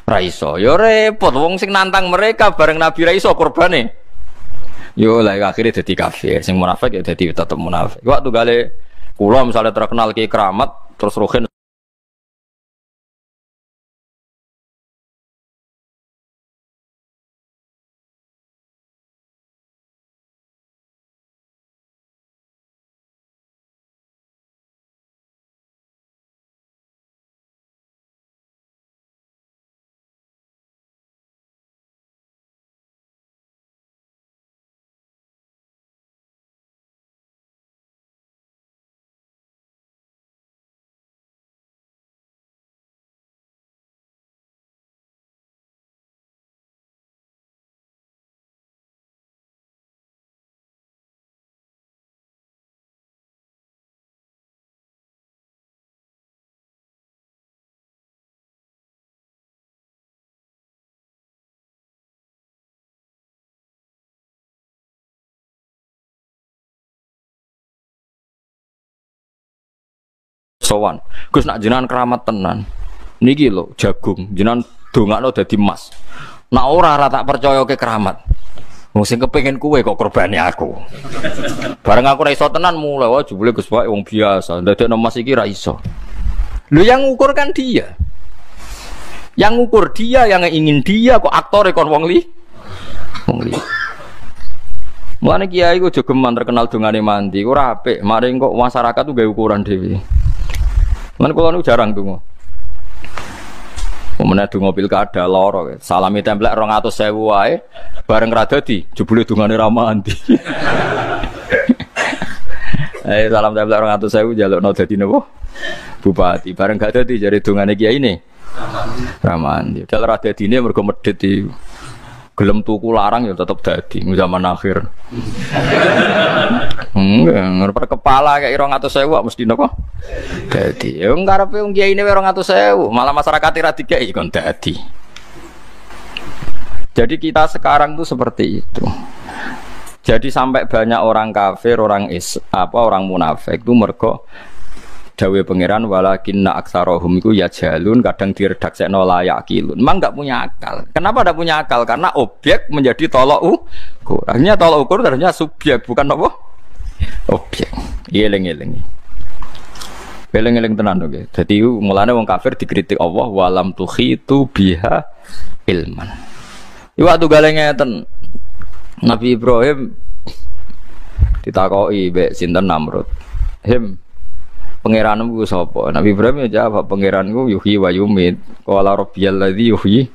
Ra iso. Ya repot wong sing nantang mereka bareng Nabi ra iso korbane. Yo lah akhirnya dadi kafir. Sing munafik ya dadi tetep munafik. Waktu gale kula misalnya terkenal Ki Keramat terus Rohin sowan. Gus nak jenengan keramat tenan. Niki lho jagung, jenengan dongakno dadi emas. Nak ora tak percaya ke keramat. Wong sing kepengin kuwe kok korbane aku. Bareng aku ra iso tenan mulai wae jebule Gus wae wong biasa. Ndadekno emas iki ra iso. Lho yang ngukur kan dia. Yang ngukur dia, yang ingin dia kok aktore kon wong li. Wong li. Mulane kiai ku jogeman terkenal dongane mandi, ora apik. Mari kok masyarakat tuh gawe ukuran dhewe. Lan kula niku jarang donga. Pemene donga pilkada loro, salami templek 200.000 wae, bareng ra dadi jebule dongane ra mandi. Salam templek 200.000 jalukno dadi napa? Bupati, bareng gak dadi jare dongane kiai ini. Ra mandi. Dal ra dadine mergo medhit iki. Gelem tuku larang ya tetep dadi zaman akhir. Per kepala kayak 200.000 mesti napa? Dadi. Ya ngarepe wong kiai ini 200.000, malah masyarakat ora dikeki kon dadi. Jadi kita sekarang tuh seperti itu. Jadi sampai banyak orang kafir, orang munafik itu mergo dawe pangeran walakinna aktsarahum iku ya jalun kadang diredaksekno layakilun. Memang enggak punya akal. Kenapa enggak punya akal? Karena objek menjadi tolok ukur. Akhirnya tolok ukur ternyata subjek bukan apa? Objek. Eling-eling. Eling-eling tenan oke. Dadi mulane wong kafir dikritik Allah walam tukhitu biha ilman. Iwak tugale ngeten. Nabi Ibrahim ditakoki mbek sinten Namrud. Pangeranmu sapa? Nabi Ibrahim ya jawab, pangeranku yuhyi wa yumit. Qala rabbiyal ladzi yuhyi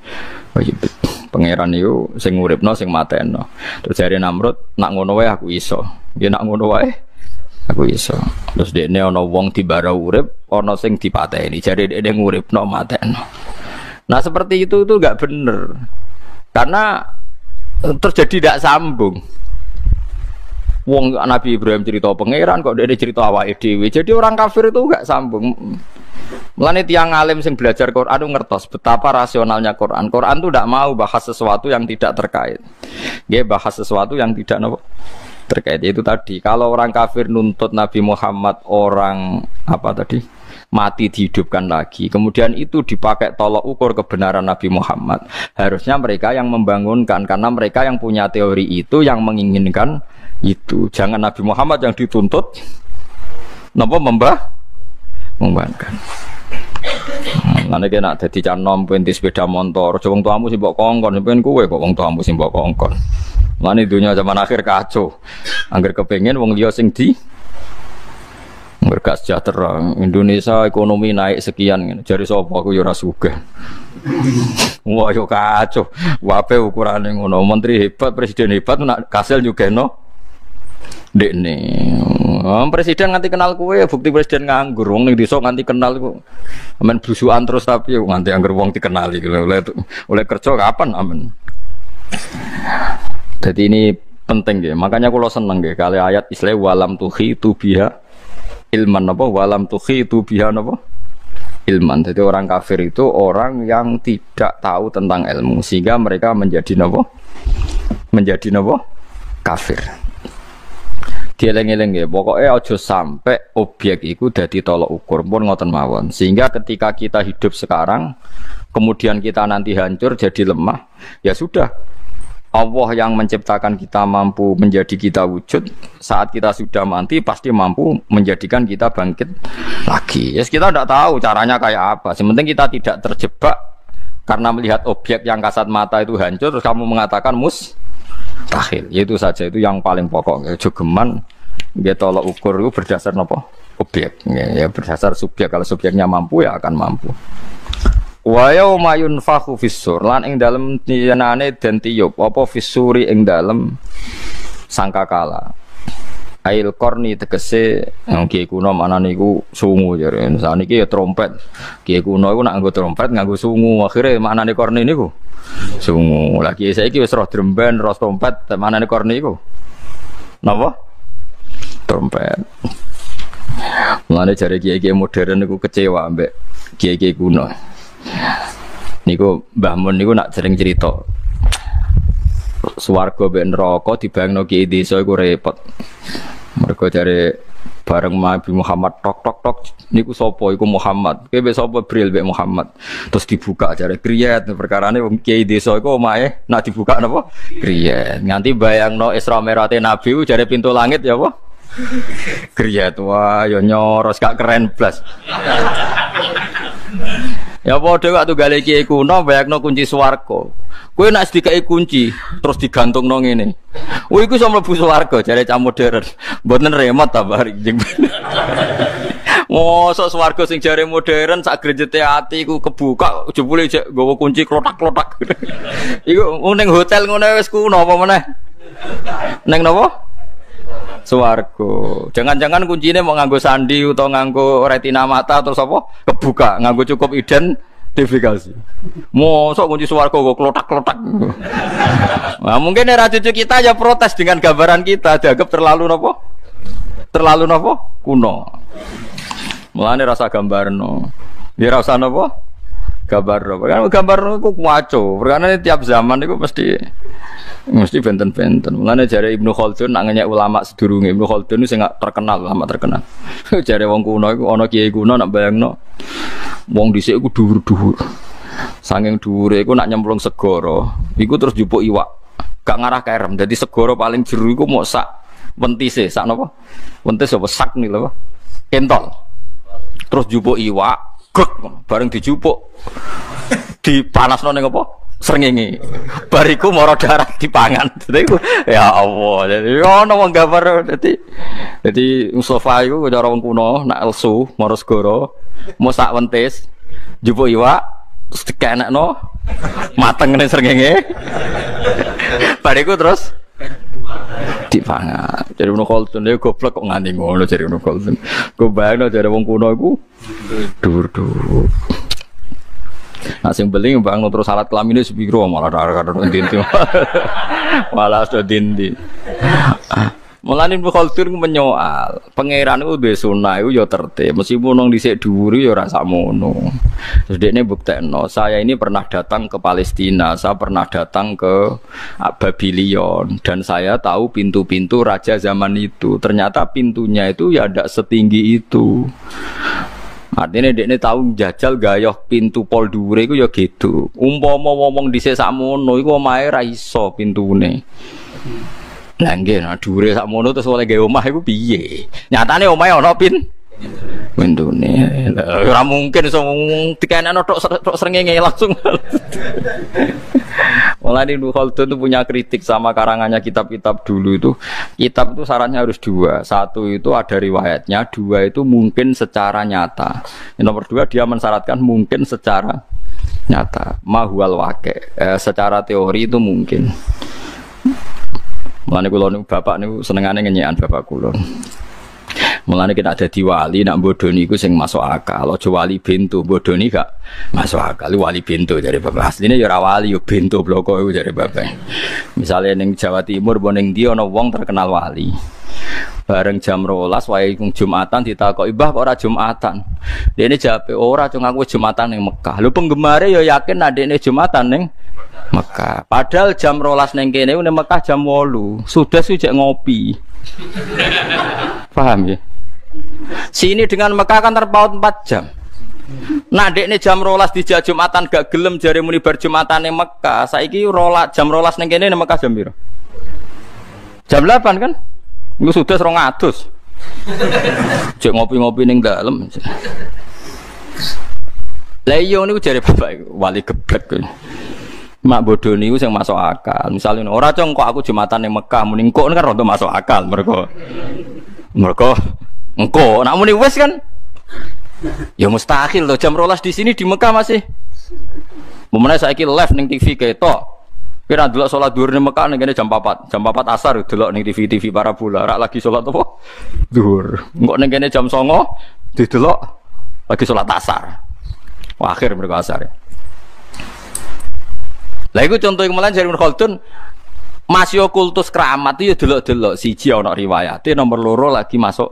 wa yumit. Pangeran iku sing nguripno sing mateno. Terus jare Namrud, nak ngono wae aku iso. Nggih nak ngono wae aku iso. Terus dekne ana wong dibara urip, ana sing dipateni. Jare dekne nguripno mateno. Nah, seperti itu enggak bener. Karena terjadi tidak sambung. Wong Nabi Ibrahim cerita pangeran kok dia cerita awake dhewe. Jadi orang kafir itu enggak sambung. Mulane tiyang alim sing belajar Quran itu ngertos betapa rasionalnya Quran. Quran itu tidak mau bahas sesuatu yang tidak terkait. Nggih bahas sesuatu yang tidak Terkait itu tadi, kalau orang kafir nuntut Nabi Muhammad orang apa tadi mati dihidupkan lagi, kemudian itu dipakai tolok ukur kebenaran Nabi Muhammad, harusnya mereka yang membangunkan, karena mereka yang punya teori itu, yang menginginkan itu. Jangan Nabi Muhammad yang dituntut napa membangunkan. Nanti kena dadi canom penti sepeda motor, aja wong tuamu sing mbok kongkon, sampeyan kowe kok wong tuamu sing mbok kongkon. Lani dunia zaman akhir kacau. Angger kepengin wong liya sing di berkat sejahtera. Indonesia ekonomi naik sekian, jari sapa aku ya ora sugih. Wah yo kacau. Wape ukurane ngono. Menteri hebat, presiden hebat nak kasil nyugeno dekne. Presiden nganti kenal kowe, bukti presiden nganggur. Wong ning desa nganti kenal iku. Amen blusukan terus tapi nganti angger wong dikenali oleh kerja kapan amen. Jadi ini penting ya. Makanya kalau seneng ya kali ayat Islam walam tuhi tu biha ilman apa walam tuhi tu biha apa ilman. Jadi orang kafir itu orang yang tidak tahu tentang ilmu sehingga mereka menjadi apa? Menjadi apa? Kafir. Dieling-eling ya. Pokoknya aja sampai objek itu dadi tolok ukur pun ngoten mawon. Sehingga ketika kita hidup sekarang kemudian kita nanti hancur jadi lemah, ya sudah. Allah yang menciptakan kita mampu menjadi kita wujud. Saat kita sudah mati pasti mampu menjadikan kita bangkit lagi. Yes, kita tidak tahu caranya kayak apa. Sementing kita tidak terjebak karena melihat objek yang kasat mata itu hancur terus kamu mengatakan mustahil. Itu saja, itu yang paling pokok. Jogeman dia tolak ukur itu berdasar apa? Objek. Ya berdasar subjek. Kalau subjeknya mampu ya akan mampu. Wa yauma yunfakhu fis-sur lan ing dalem tiyanane den tiyub apa fis-suri ing dalem sangkakala. Ail korni tegese kiye kuno manane iku sungu jare. Saniki ya trompet. Kiye kuno iku nak nggo trompet nganggo sungu. Akhire manane korni niku sungu. Lah kiye saiki wis roh dremben, roh trompet, manane korni iku napa? Trompet. Mulane jare kiye-kiye modern niku kecewa ambek kiye-kiye kuno. Niku Mbah Mun niku nak sering cerita swarga mbek neraka dibayangno kiai desa iku repot. Mergo jare bareng Nabi Muhammad tok tok tok niku sapa iku Muhammad. Kowe mbek sapa Bril mbek Muhammad. Terus dibuka jare kriyat perkarane wong kiai desa iku omahe nak dibuka napa? Kriyat. Nganti bayangno Isra Mi'raj Nabi jare pintu langit ya apa? Kriyat. Wah ya nyoros gak keren blas. Ya padha kok tunggale kiai kuno bayangno kunci swarga. Kowe nek dikai kunci terus digantungno ngene. Oh iku iso mlebu swarga jare cah modern. Mboten remote ta bari. Mosok swarga sing jare modern sak grejete ati iku kebuka jebule jek nggawa kunci klotak-klotak. Iku ning hotel ngono wis kuno apa meneh. Ning napa? Swarga. Jangan-jangan kuncinya mau nganggo sandi atau nganggo retina mata terus apa? Kebuka, nganggo cukup identifikasi. Mosok kunci swarga kok klotak-klotak. Nah, mungkin era cucu kita ya protes dengan gambaran kita, dianggap terlalu napa? Terlalu napa? Kuno. Mulane rasa gambarno. Dia rasa napa? Gambar apa? Kan gambar ku waco. Karena tiap zaman itu mesti benten-benten. Mulane jare Ibnu Khaldun nak ngenyek ulama sedurunge. Ibnu Khaldun sing terkenal, ulama terkenal. Jare wong kuno iku ana kiai kuno nak bayangno wong dhisik iku dhuwur-dhuwur. Saking dhuwure iku nak nyemplung segara, iku terus jupuk iwak. Gak ngarah kerem. Dadi segara paling jero iku mok sak wentise, sak napa? Wentis apa sak nih lho. Kentol. Terus jupuk iwak, grek bareng dijupuk. Dipanasno ning apa? Srengenge. Bariku moro darah dipangan. Dadi ya Allah. Dadi ono wong gambar dadi Mustafa iku cara wong kuno nak elsu moro segara, mosak wentis, jupuk iwak, terus dikenekno mateng ning srengenge. Bariku terus dipangan. Jadi Ibnu Khaldun dia goblok kok nganti ngono jadi Ibnu Khaldun. Go bayangno jare wong kuno iku dhuwur-dhuwur. Nah sing beli bang terus salat kelamin itu sepiro malah ada dinti malah sudah dinti. Mulane Ibnu Khaldun menyoal, pangeran itu duwe sunah iku ya tertib, meskipun nang dhisik dhuwur ya ora sakmono. Terus dekne buktekno, saya ini pernah datang ke Palestina, saya pernah datang ke Babylon dan saya tahu pintu-pintu raja zaman itu. Ternyata pintunya itu ya ndak setinggi itu. Artinya dekne tahu jajal gayoh pintu pol dhuwure iku ya gitu. Umpama wong dhisik sakmono iku omahe ra iso pintune. Lah nggih, nah dhuwure sakmono terus oleh gawe omah iku piye? Nyatane omahe ana pintune. Ora mungkin iso dikenekno tok srengenge langsung. Mulane Ibnu Khaldun itu punya kritik sama karangannya kitab-kitab dulu itu. Kitab itu syaratnya harus dua. Satu itu ada riwayatnya, dua itu mungkin secara nyata. Yang nomor dua dia mensyaratkan mungkin secara nyata. Mahual wake. Secara teori itu mungkin. Mulane kula niku bapak niku senengane ngenyekan bapak kula. Mulane kita dadi wali nak bodoni iku sing masuk akal. Aja wali bento, bodoni gak masuk akal. Wali bento jare bapak. Asline ya ora wali yo bento bloko iku jare bapak. Misale ning Jawa Timur apa ning ndi ana wong terkenal wali. Bareng jam 12 wae Jumatan ditakoki, "Mbah kok ora Jumatan?" Dene jawabe, "Ora, cung aku Jumatan ning Mekah." Lho penggemare ya yakin nek dene Jumatan ning Mekah. Padahal jam 12 ning kene ning Mekah jam 8. Sudah sujek ngopi. Paham ya? Sini dengan Mekah kan terpaut 4 jam. Nah dekne jam 12 dijak Jumatan gak gelem jare muni bar Jumatan ning Mekah. Saiki jam 12 ning kene ning Mekah jam piro? Jam 8 kan? Iku sudah 200. Jek ngopi-ngopi ning dalem. Lah iya niku jare bapak wali geblek. Mak bodoh niku sing masuk akal. Misalnya ora cong kok aku Jumatan ning Mekah muni kok kan rada masuk akal mergo engko nak muni wis kan ya mustahil loh jam 12 di sini di Mekah masih. Momennya saiki live ning TV ketok. Kira delok salat zuhur ning Mekah ning kene jam 4. Jam 4 asar delok ning TV parabola rak lagi salat apa? Zuhur. Engko ning kene jam 09 didelok lagi salat asar. Wah, akhir mereka asar. Lah iku contoh kemalan jare Ibnu Khaldun masih kultus keramat itu ya delok-delok siji ana riwayate nomor loro lagi masuk.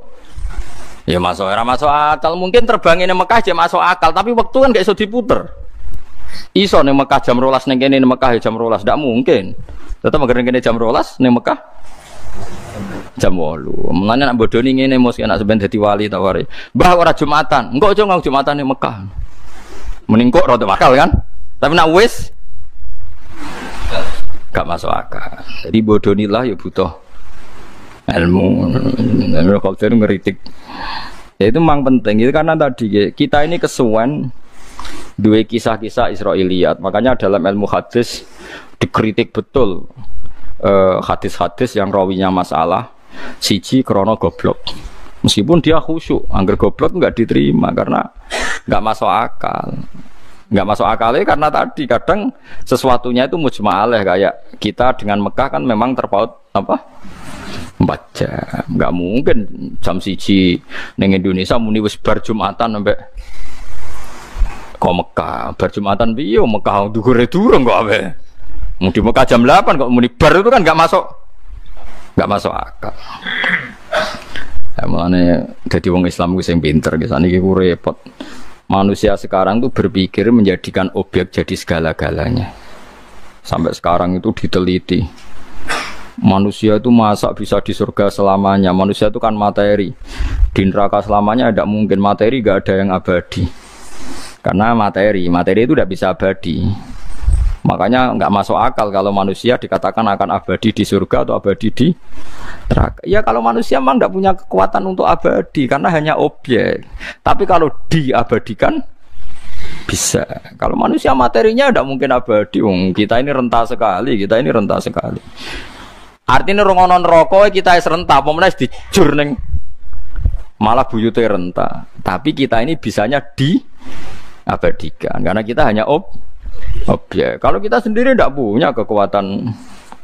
Ya masuk era masuk akal mungkin terbangin Mekah aja masuk akal tapi waktu kan gak iso diputer. Iso ning Mekah jam 12 ning kene ning Mekah jam 12 ndak mungkin. Tetep ngene kene jam 12 ning Mekah jam 8. Mulane nek bodoni ngene mos enak sampean dadi wali ta wari. Mbah ora Jumatan. Engko aja ngong Jumatan ning Mekah. Mending kok rada akal kan. Tapi nek wis gak masuk akal. Jadi bodonilah ya butuh ilmu. Ilmu kalau ngeritik. Ya itu memang penting. Itu karena tadi kita ini kesuwen dua kisah-kisah Israiliyat. Makanya dalam ilmu hadis dikritik betul hadis-hadis yang rawinya masalah siji krono goblok. Meskipun dia khusyuk, angger goblok nggak diterima karena nggak masuk akal. Nggak masuk akalnya karena tadi kadang sesuatunya itu mujma'alah kayak kita dengan Mekah kan memang terpaut apa 4 jam. Nggak mungkin jam 1 neng Indonesia muni wis bar Jumatan sampai kok Mekah bar Jumatan piye Mekah dhuwure durung kok ape. Mung di Mekah jam 8 kok muni bar itu kan nggak masuk akal. Emane dadi wong Islam ku sing pinter ki saniki ku repot. Manusia sekarang tuh berpikir menjadikan objek jadi segala-galanya. Sampai sekarang itu diteliti. Manusia itu masa bisa di surga selamanya. Manusia itu kan materi. Di neraka selamanya tidak mungkin. Materi gak ada yang abadi. Karena materi itu tidak bisa abadi. Makanya nggak masuk akal kalau manusia dikatakan akan abadi di surga atau abadi di neraka. Ya kalau manusia memang tidak punya kekuatan untuk abadi karena hanya objek. Tapi kalau diabadikan bisa. Kalau manusia materinya tidak mungkin abadi. Kita ini renta sekali. Artinya rongonon rokok kita renta. Pemenang dijur neng malah buyute renta. Tapi kita ini bisanya diabadikan karena kita hanya objek. Kalau kita sendiri tidak punya kekuatan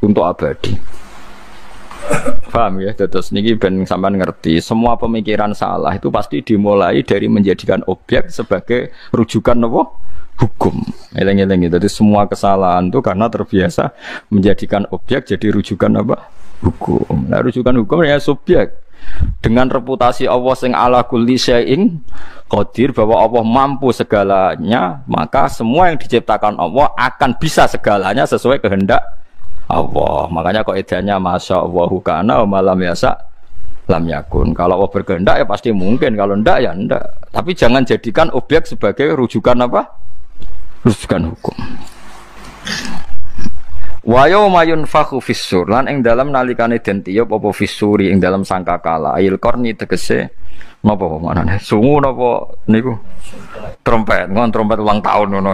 untuk abadi. Paham ya? Terus niki ben sampean ngerti, semua pemikiran salah itu pasti dimulai dari menjadikan objek sebagai rujukan apa? Hukum. Eleng-eleng itu. Jadi semua kesalahan itu karena terbiasa menjadikan objek jadi rujukan apa? hukum. Nah, rujukan hukum ya subjek. Dengan reputasi Allah sing ala kulli syai'in qadir, bahwa Allah mampu segalanya, maka semua yang diciptakan Allah akan bisa segalanya sesuai kehendak Allah. Makanya kaidahnya masya Allahu kana wa malam yasa lam yakun. Kalau Allah berkehendak ya pasti mungkin, kalau ndak ya ndak. Tapi jangan jadikan objek sebagai rujukan apa? Rujukan hukum. Wa yauma yunfakhu fis-sur, lan ing dalam nalikane den tiup apa fis-suri ing dalam sangkakala ayil qarni tegese napa manane sungu napa niku trompet ulang tahun ngono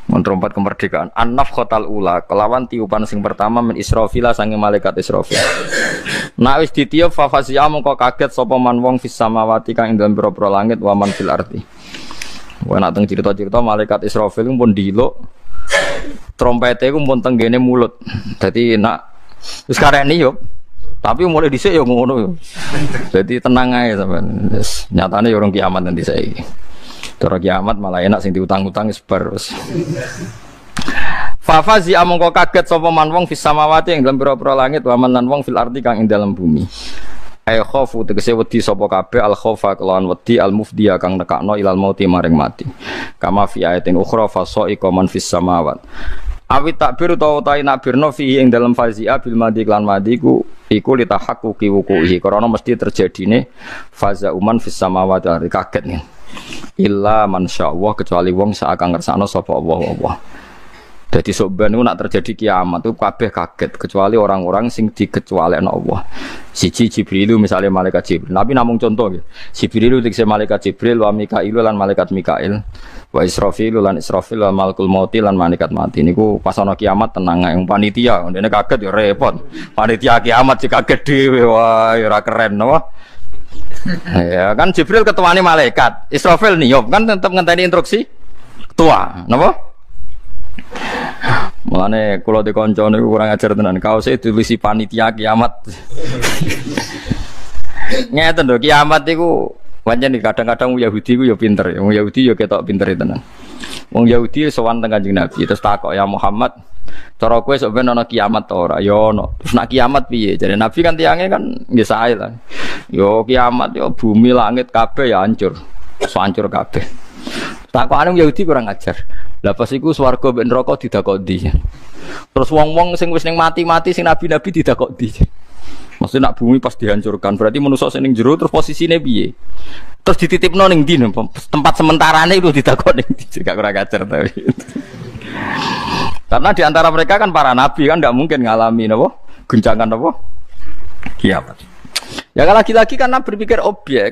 ngon trompet kemerdekaan an-nafkhatal ula kelawan tiupan sing pertama min Israfil sange malaikat Israfil. Nek wis ditiup fa fasiya mongko kaget sapa man wong fis samawati kang ing dalam pira-pira langit wa man fil ardi. Wa nek teng cerita-cerita malaikat Israfil pun diluk trompete ku pun tenggene mulut. Dadi nak wis karene yo. Tapi mulai dhisik yo ngono yo. Dadi tenang ae sampean. Nyatane yo urung kiamat nanti saiki. Cara kiamat malah enak sing diutang-utang wis bar wis. Fa fazi amangka kaget sapa man wong fis samawati ing dalem pira-pira langit wa man lan wong fil ardi kang ing dalem bumi. Ay khofu tegese wedi sapa kabeh al khofa kelawan wedi al mufdiya kang nekakno ilal mauti maring mati. Kama fi ayatin ukhra fa sa'iqa man fis samawat. Awit takbir utawa ta nakbirno fi ing dalam fazia bil madi lan madiku iku litahaqquqi wuquhi karena mesti terjadine faza uman fis samawati kaget nih. Illa man sya'allah kecuali wong sak kang ngersakno sapa Allah. Jadi soban itu nak terjadi kiamat itu kabeh kaget kecuali orang-orang sing dikecualikan Allah. Siji Jibril misalnya malaikat Jibril. Nabi namung contoh ya. Jibril itu malaikat Jibril, wa Mikail lan malaikat Mikail, wa Israfil lan Israfil lan malakul mauti lan malaikat mati. Niku pas ana kiamat tenang ae panitia. Ndene kaget ya repot. Panitia kiamat sing kaget dhewe wah ora keren napa. Ya kan Jibril ketuane malaikat, Israfil niup kan tetep ngenteni instruksi ketua, napa? Mulane kula di kanca niku kurang ajar tenan. Kaose ditulisi panitia kiamat. Ngeten lho kiamat iku pancen kadang-kadang wong Yahudi ku ya pinter. Wong Yahudi ya ketok pinter tenan. Wong Yahudi sowan teng Kanjeng Nabi terus takok ya Muhammad, cara kowe sok ben ana kiamat ta ora? Ya ono. Terus nak kiamat piye? Jare Nabi kan tiange kan nggih sae lah. Yo kiamat yo bumi langit kabeh ya hancur. Hancur kabeh. Takokane wong Yahudi kurang ajar. Lah pas iku swarga mbek neraka didakoni. Terus wong-wong sing wis ning mati-mati sing nabi-nabi didakoni. Maksudnya nak bumi pas dihancurkan berarti manusa sing ning jero terus posisine piye? Terus dititipno ning ndi tempat sementarane itu didakoni gak kurang ajar tapi. Karena di antara mereka kan para nabi kan ndak mungkin ngalami napa? Guncangan napa? Kiamat. Ya lagi-lagi karena berpikir objek,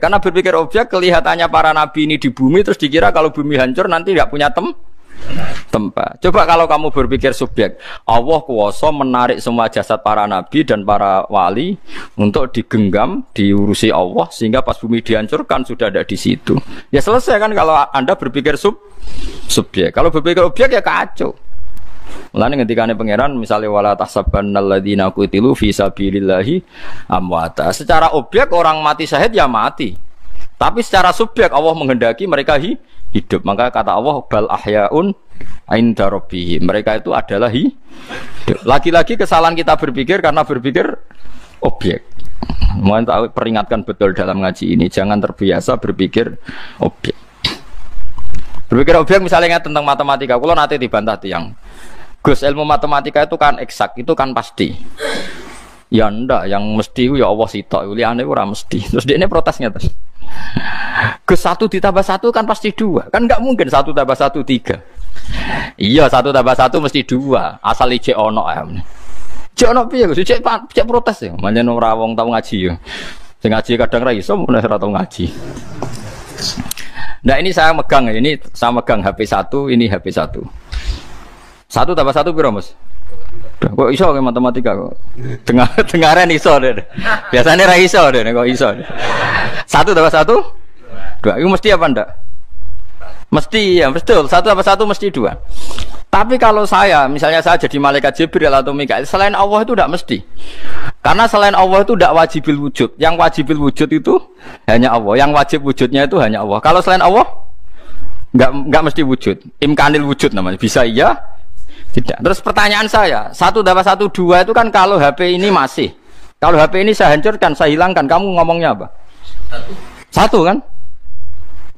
kelihatannya para nabi ini di bumi terus dikira kalau bumi hancur nanti tidak punya tempat. Coba kalau kamu berpikir subjek, Allah kuwasa menarik semua jasad para nabi dan para wali untuk digenggam, diurusi Allah sehingga pas bumi dihancurkan sudah ada di situ. Ya selesai kan kalau Anda berpikir subjek. Kalau berpikir objek ya kacau. Mulane ngendikane pangeran misalnya wala tahsabannal ladzina qutilu fi sabilillahi amwata. Secara objek orang mati syahid ya mati. Tapi secara subjek Allah menghendaki mereka hidup. Maka kata Allah bal ahyaun inda rabbihim. Mereka itu adalah hidup. Lagi-lagi kesalahan kita berpikir karena berpikir objek. Mohon tahu peringatkan betul dalam ngaji ini jangan terbiasa berpikir objek. Berpikir objek misalnya tentang matematika, kalau nanti dibantah tiang. Gus ilmu matematika itu kan eksak, itu kan pasti. Ya ndak, yang mesti ya Allah sitok, liyane ora mesti. Terus dia ini protesnya terus. Gus 1 ditambah 1 kan pasti 2. Kan enggak mungkin 1 tambah 1 3. Iya 1 tambah 1 mesti 2. Asal ijek ono ya. Cek ono piye Gus? Cek protes ya. Manjen ora wong tau ngaji ya. Sing ngaji kadang ra iso mun ora tau ngaji. Nah ini saya megang HP 1, ini HP 1. 1 tambah 1 piro Mas? Kok iso ke matematika kok? Dengaran iso deh. Biasanya ra iso deh kok iso. 1 tambah 1 2. Itu mesti apa ndak? Mesti ya, betul. 1 tambah 1 mesti 2. Tapi kalau misalnya saya jadi malaikat Jibril atau Mikail, selain Allah itu tidak mesti. Karena selain Allah itu tidak wajibil wujud. Yang wajibil wujud itu hanya Allah. Yang wajib wujudnya itu hanya Allah. Kalau selain Allah, enggak mesti wujud. Imkanil wujud namanya. Bisa iya, Tidak. Terus pertanyaan saya, 1/1 2 itu kan kalau HP ini masih. Kalau HP ini saya hancurkan, saya hilangkan, kamu ngomongnya apa? Satu kan?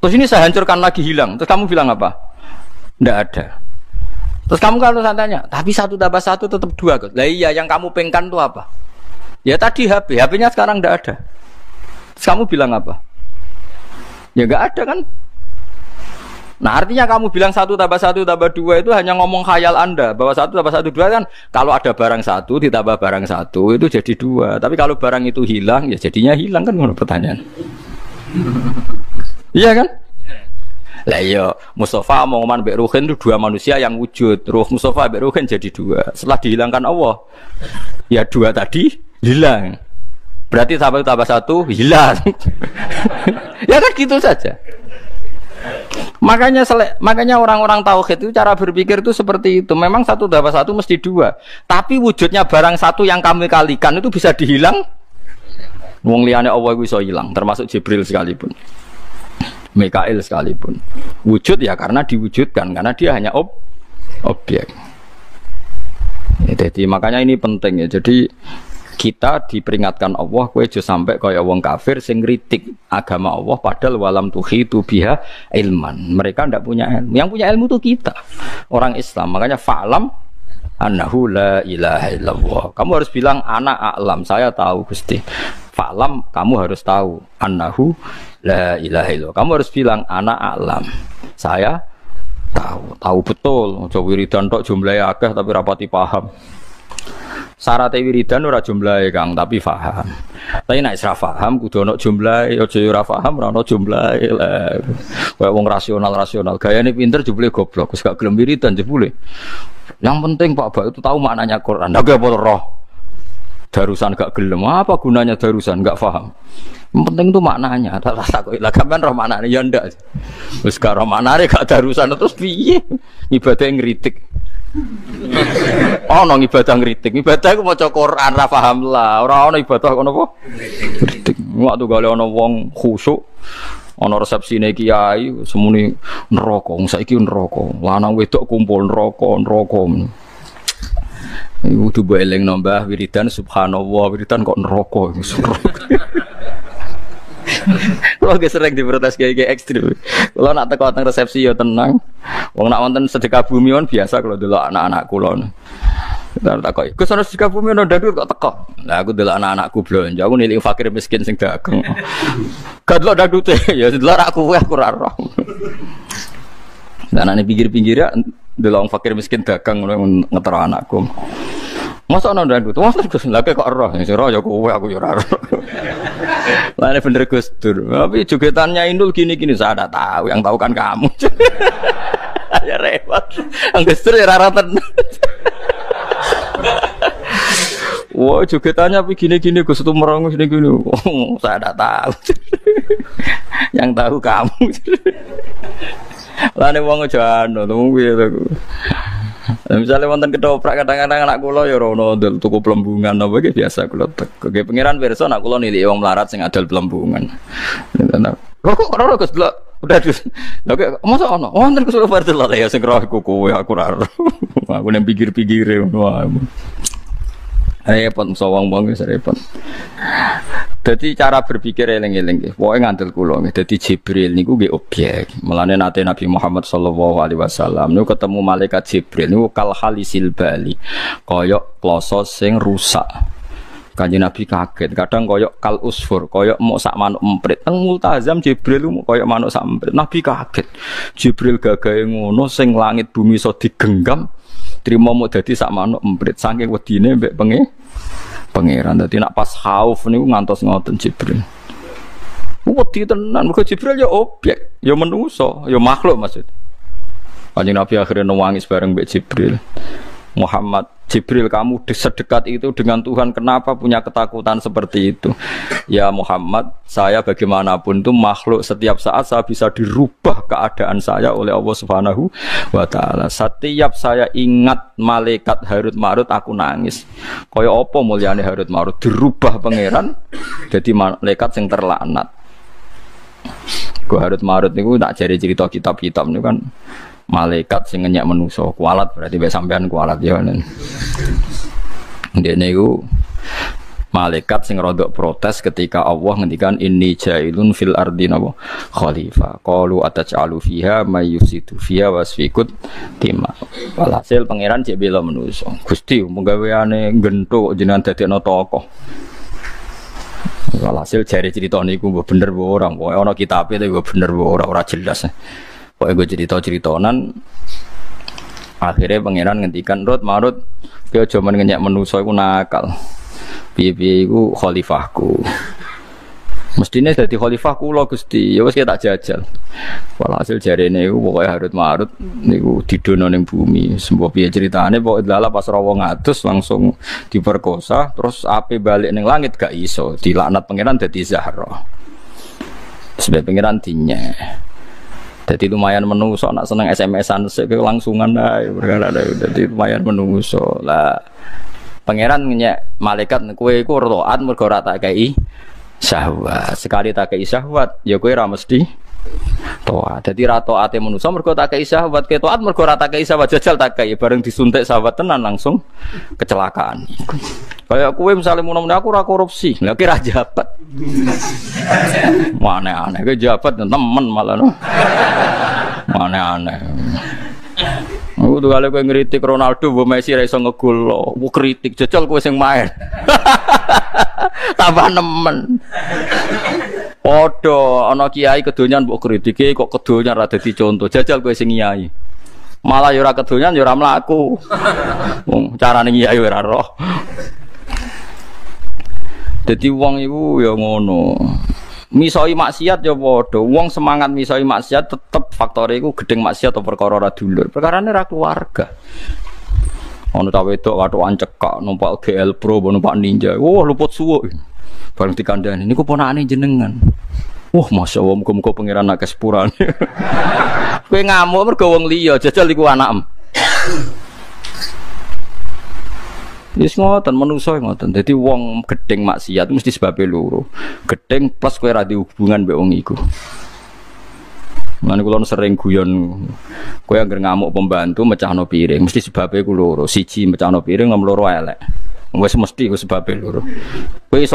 Terus ini saya hancurkan lagi hilang. Terus kamu bilang apa? Tidak ada. Terus kamu kalau saya tanya, tapi 1/1 tetap 2. Lah iya, yang kamu pengen itu apa? Ya tadi HP, HP-nya sekarang tidak ada. Terus kamu bilang apa? Ya nggak ada kan? Nah artinya kamu bilang 1/1/2 itu hanya ngomong khayal Anda bahwa 1/1/2 kan kalau ada barang 1 ditambah barang 1 itu jadi 2. Tapi kalau barang itu hilang ya jadinya hilang kan, menurut pertanyaan. Iya kan? Lah iya, Mustafa mau ngomong mbek Ruhin itu 2 manusia yang wujud. Ruh Mustafa mbek Ruhin jadi 2. Setelah dihilangkan Allah, ya 2 tadi hilang. Berarti 1/1 hilang. Ya kan gitu saja. Makanya orang-orang tauhid itu cara berpikir itu seperti itu. Memang 1/1 mesti 2. Tapi wujudnya barang 1 yang kami kalikan itu bisa dihilang. Wong liyane Allah iku iso hilang, termasuk Jibril sekalipun. Mikail sekalipun. Wujud ya karena diwujudkan, karena dia hanya objek. Ya, jadi makanya ini penting ya. Jadi kita diperingatkan Allah, kowe aja sampai kaya wong kafir sing ngritik agama Allah padahal walam tuhitu biha ilman. Mereka ndak punya ilmu. Yang punya ilmu itu kita, orang Islam. Makanya fa'lam annahu la ilaha illallah. Kamu harus bilang ana a'lam, saya tahu Gusti. Fa'lam, kamu harus tahu annahu la ilaha illallah. Kamu harus bilang ana a'lam, saya tahu betul. Aja wiridan tok jumlahe akeh tapi rapati paham. Syarat wiridan ora jumlahe Kang, tapi paham. Tapi nek ora paham kudu ana jumlahe, aja ora paham ora ana jumlahe. Kayak wong rasional, gayane pinter jebule goblok, wis gak gelem wiridan jebule. Yang penting Pak Bak itu tahu maknanya Quran. Ndak apa roh. Darusan gak gelem, apa gunanya darusan gak paham. Yang penting itu maknanya. Tak kok lah sampean roh maknane ya ndak. Wis gak roh maknane gak darusan terus piye? Ibadah ngritik. Ono ibadah ngritik. Ibadah iku maca Quran ra paham lah. Ora ono ibadah ngono apa? Ngritik. Waktu gale ono wong khusyuk, ono resepsine kiai semuni neraka. Saiki neraka. Lanang wedok kumpul neraka. Iku kudu eling nambah wiridan subhanallah, wiridan kok neraka. Kalau gak sering diprotes kayak ekstrim. Kalau nak teko teng resepsi ya tenang. Wong nak wonten sedekah bumi kan biasa kalau delok anak-anak kula. Kita takoki, "Gus ana sedekah bumi ana dadut kok teko?" Lah aku delok anak-anakku blonjo, aku nilik fakir miskin sing dagang. Gak delok dadute, ya delok aku ora roh. Dan ane pinggir-pinggir ya delok fakir miskin dagang ngono ngetero anakku. Masa ana ndandut? Wah, Gus, lha kok roh. Sing roh ya kowe, aku ya ora roh. Lah ini bener Gus Dur. Tapi jogetannya Indul gini-gini saya ada tahu, yang tahu kan kamu. Ya repot. Gus Dur ya ora tenan. Wah, jogetannya begini-gini Gus Dur merengus gini-gini. Oh, saya ada tahu. Yang tahu kamu. Lah nek wong aja anu, piye to. Misalnya wonten ketoprak kadang-kadang anak kula ya rono tuku pelembungan apa iki biasa kula teko. Nggih pangeran pirsa anak kula niliki wong melarat sing adol pelembungan. Kok ora Gus delok udah dus. Lha kok mosok ono. Wonten Gus Fardu lho ya sing roh iku kowe aku ora. Aku nang pikir-pikire ngono. Repot sawang-wang wis repot. Dadi cara berpikir eling-eling nggih. Pokoke ngandel kula nggih. Dadi Jibril niku nggih objek. Mulane nate Nabi Muhammad sallallahu alaihi wasallam niku ketemu malaikat Jibril niku kal halisil bali. Kaya kloso sing rusak. Kanjeng Nabi kaget. Kadang kaya kal usfur, kaya mok sak manuk emprit. Teng multazam Jibril mok kaya manuk sak emprit. Nabi kaget. Jibril gagahe ngono sing langit bumi iso digenggam. Trimo mau dadi sak manuk emprit saking wedine mbek pangeran. Dadi nak pas khauf niku ngantos ngoten Jibril. Wedi tenan mergo Jibril ya objek, ya manusa, ya makhluk maksud. Kanjeng Nabi akhirnya nangis bareng mbek Jibril. Muhammad, Jibril kamu sedekat itu dengan Tuhan, kenapa punya ketakutan seperti itu? Ya Muhammad, saya bagaimanapun itu makhluk, setiap saat saya bisa dirubah keadaan saya oleh Allah Subhanahu wa Ta'ala. Setiap saya ingat malaikat Harut Marut aku nangis. Kaya apa mulyane Harut Marut dirubah pangeran jadi malaikat yang terlaknat. Harut Marut niku tak jari cerita kitab-kitab niku kan malaikat sing ngenyek manusa kualat berarti mek sampean kualat ya. Dene iku malaikat sing rodok protes ketika Allah ngendikan inni ja'ilun fil ardi napa khalifah qalu ataj'alu fiha may yufsidu fiha wasfikut tima. Walhasil pangeran cek bela manusa. Gusti menggaweane gento jenengan dadekno tokoh. Walhasil jare cerita niku mbok bener mbok ora, pokoke ana kitabe tapi mbok bener mbok ora jelas. Pokoke gue cerita-ceritonan akhirnya pangeran ngendikan Marut kowe aja men ngenyek manusa iku nakal. Piye-piye iku khalifahku. Mestine dadi khalifah kula Gusti. Ya wis tak jajal. Walhasil jarene iku pokoke Marut niku didono ning bumi. Sembo piye ceritane pokoke lala pas rawa ngatus langsung diperkosa terus ape balik ning langit gak iso. Dilaknat pangeran dadi Zahra. Sebab pangeran dinyek. Jadi lumayan menungso nak seneng SMS-an sik langsungan ae perkara dadi lumayan menungso. Lah pangeran ngenyek malaikat kowe iku taat mergo ora tak kei syahwat. Sekali tak kei syahwat ya kowe ora mesti taat. Dadi ra taate manusa mergo tak kei syahwat, ke taat mergo ora tak kei syahwat jajal tak kei bareng disuntik syahwat tenan langsung kecelakaan. Kayak kowe misale mun aku ora korupsi, lha kira jabat. Aneh-aneh ke jabat temen malah no. Aneh-aneh. Aku tuh kali kowe ngritik Ronaldo, mbok Messi ra iso ngegol. Aku kritik jajal kowe sing main. Tambah nemen. Padha ana kiai kedonyan mbok kritike kok kedonyan ra dadi contoh. Jajal kowe sing kiai. Malah ya ora kedonyan ya ora mlaku. Wong carane kiai ora roh. Dadi wong iku ya ngono. Misoi maksiat ya padha. Wong semangat misoi maksiat tetep faktore iku gedeng maksiat atau perkara ra dulur. Perkarane ra keluarga. Ono ta wedok wathukan cekak numpak GL Pro numpak Ninja. Wah luput suwuk. Bareng dikandani niku ponakane jenengan. Wah masyaallah muga-muga pangeran akeh sepurane. Kowe ngamuk mergo wong liya jajal iku anakmu. Wis ngoten manungsa ngoten. Dadi wong gedeng maksiat mesti sebabe loro. Gedeng plus kowe ra di hubungan mbek wong iku. Lan kula sering guyon kowe anggere ngamuk pembantu mecahno piring mesti sebabe ku loro. Siji mecahno piring nomor loro elek. Wis mesti ku sebabe loro. Kowe iso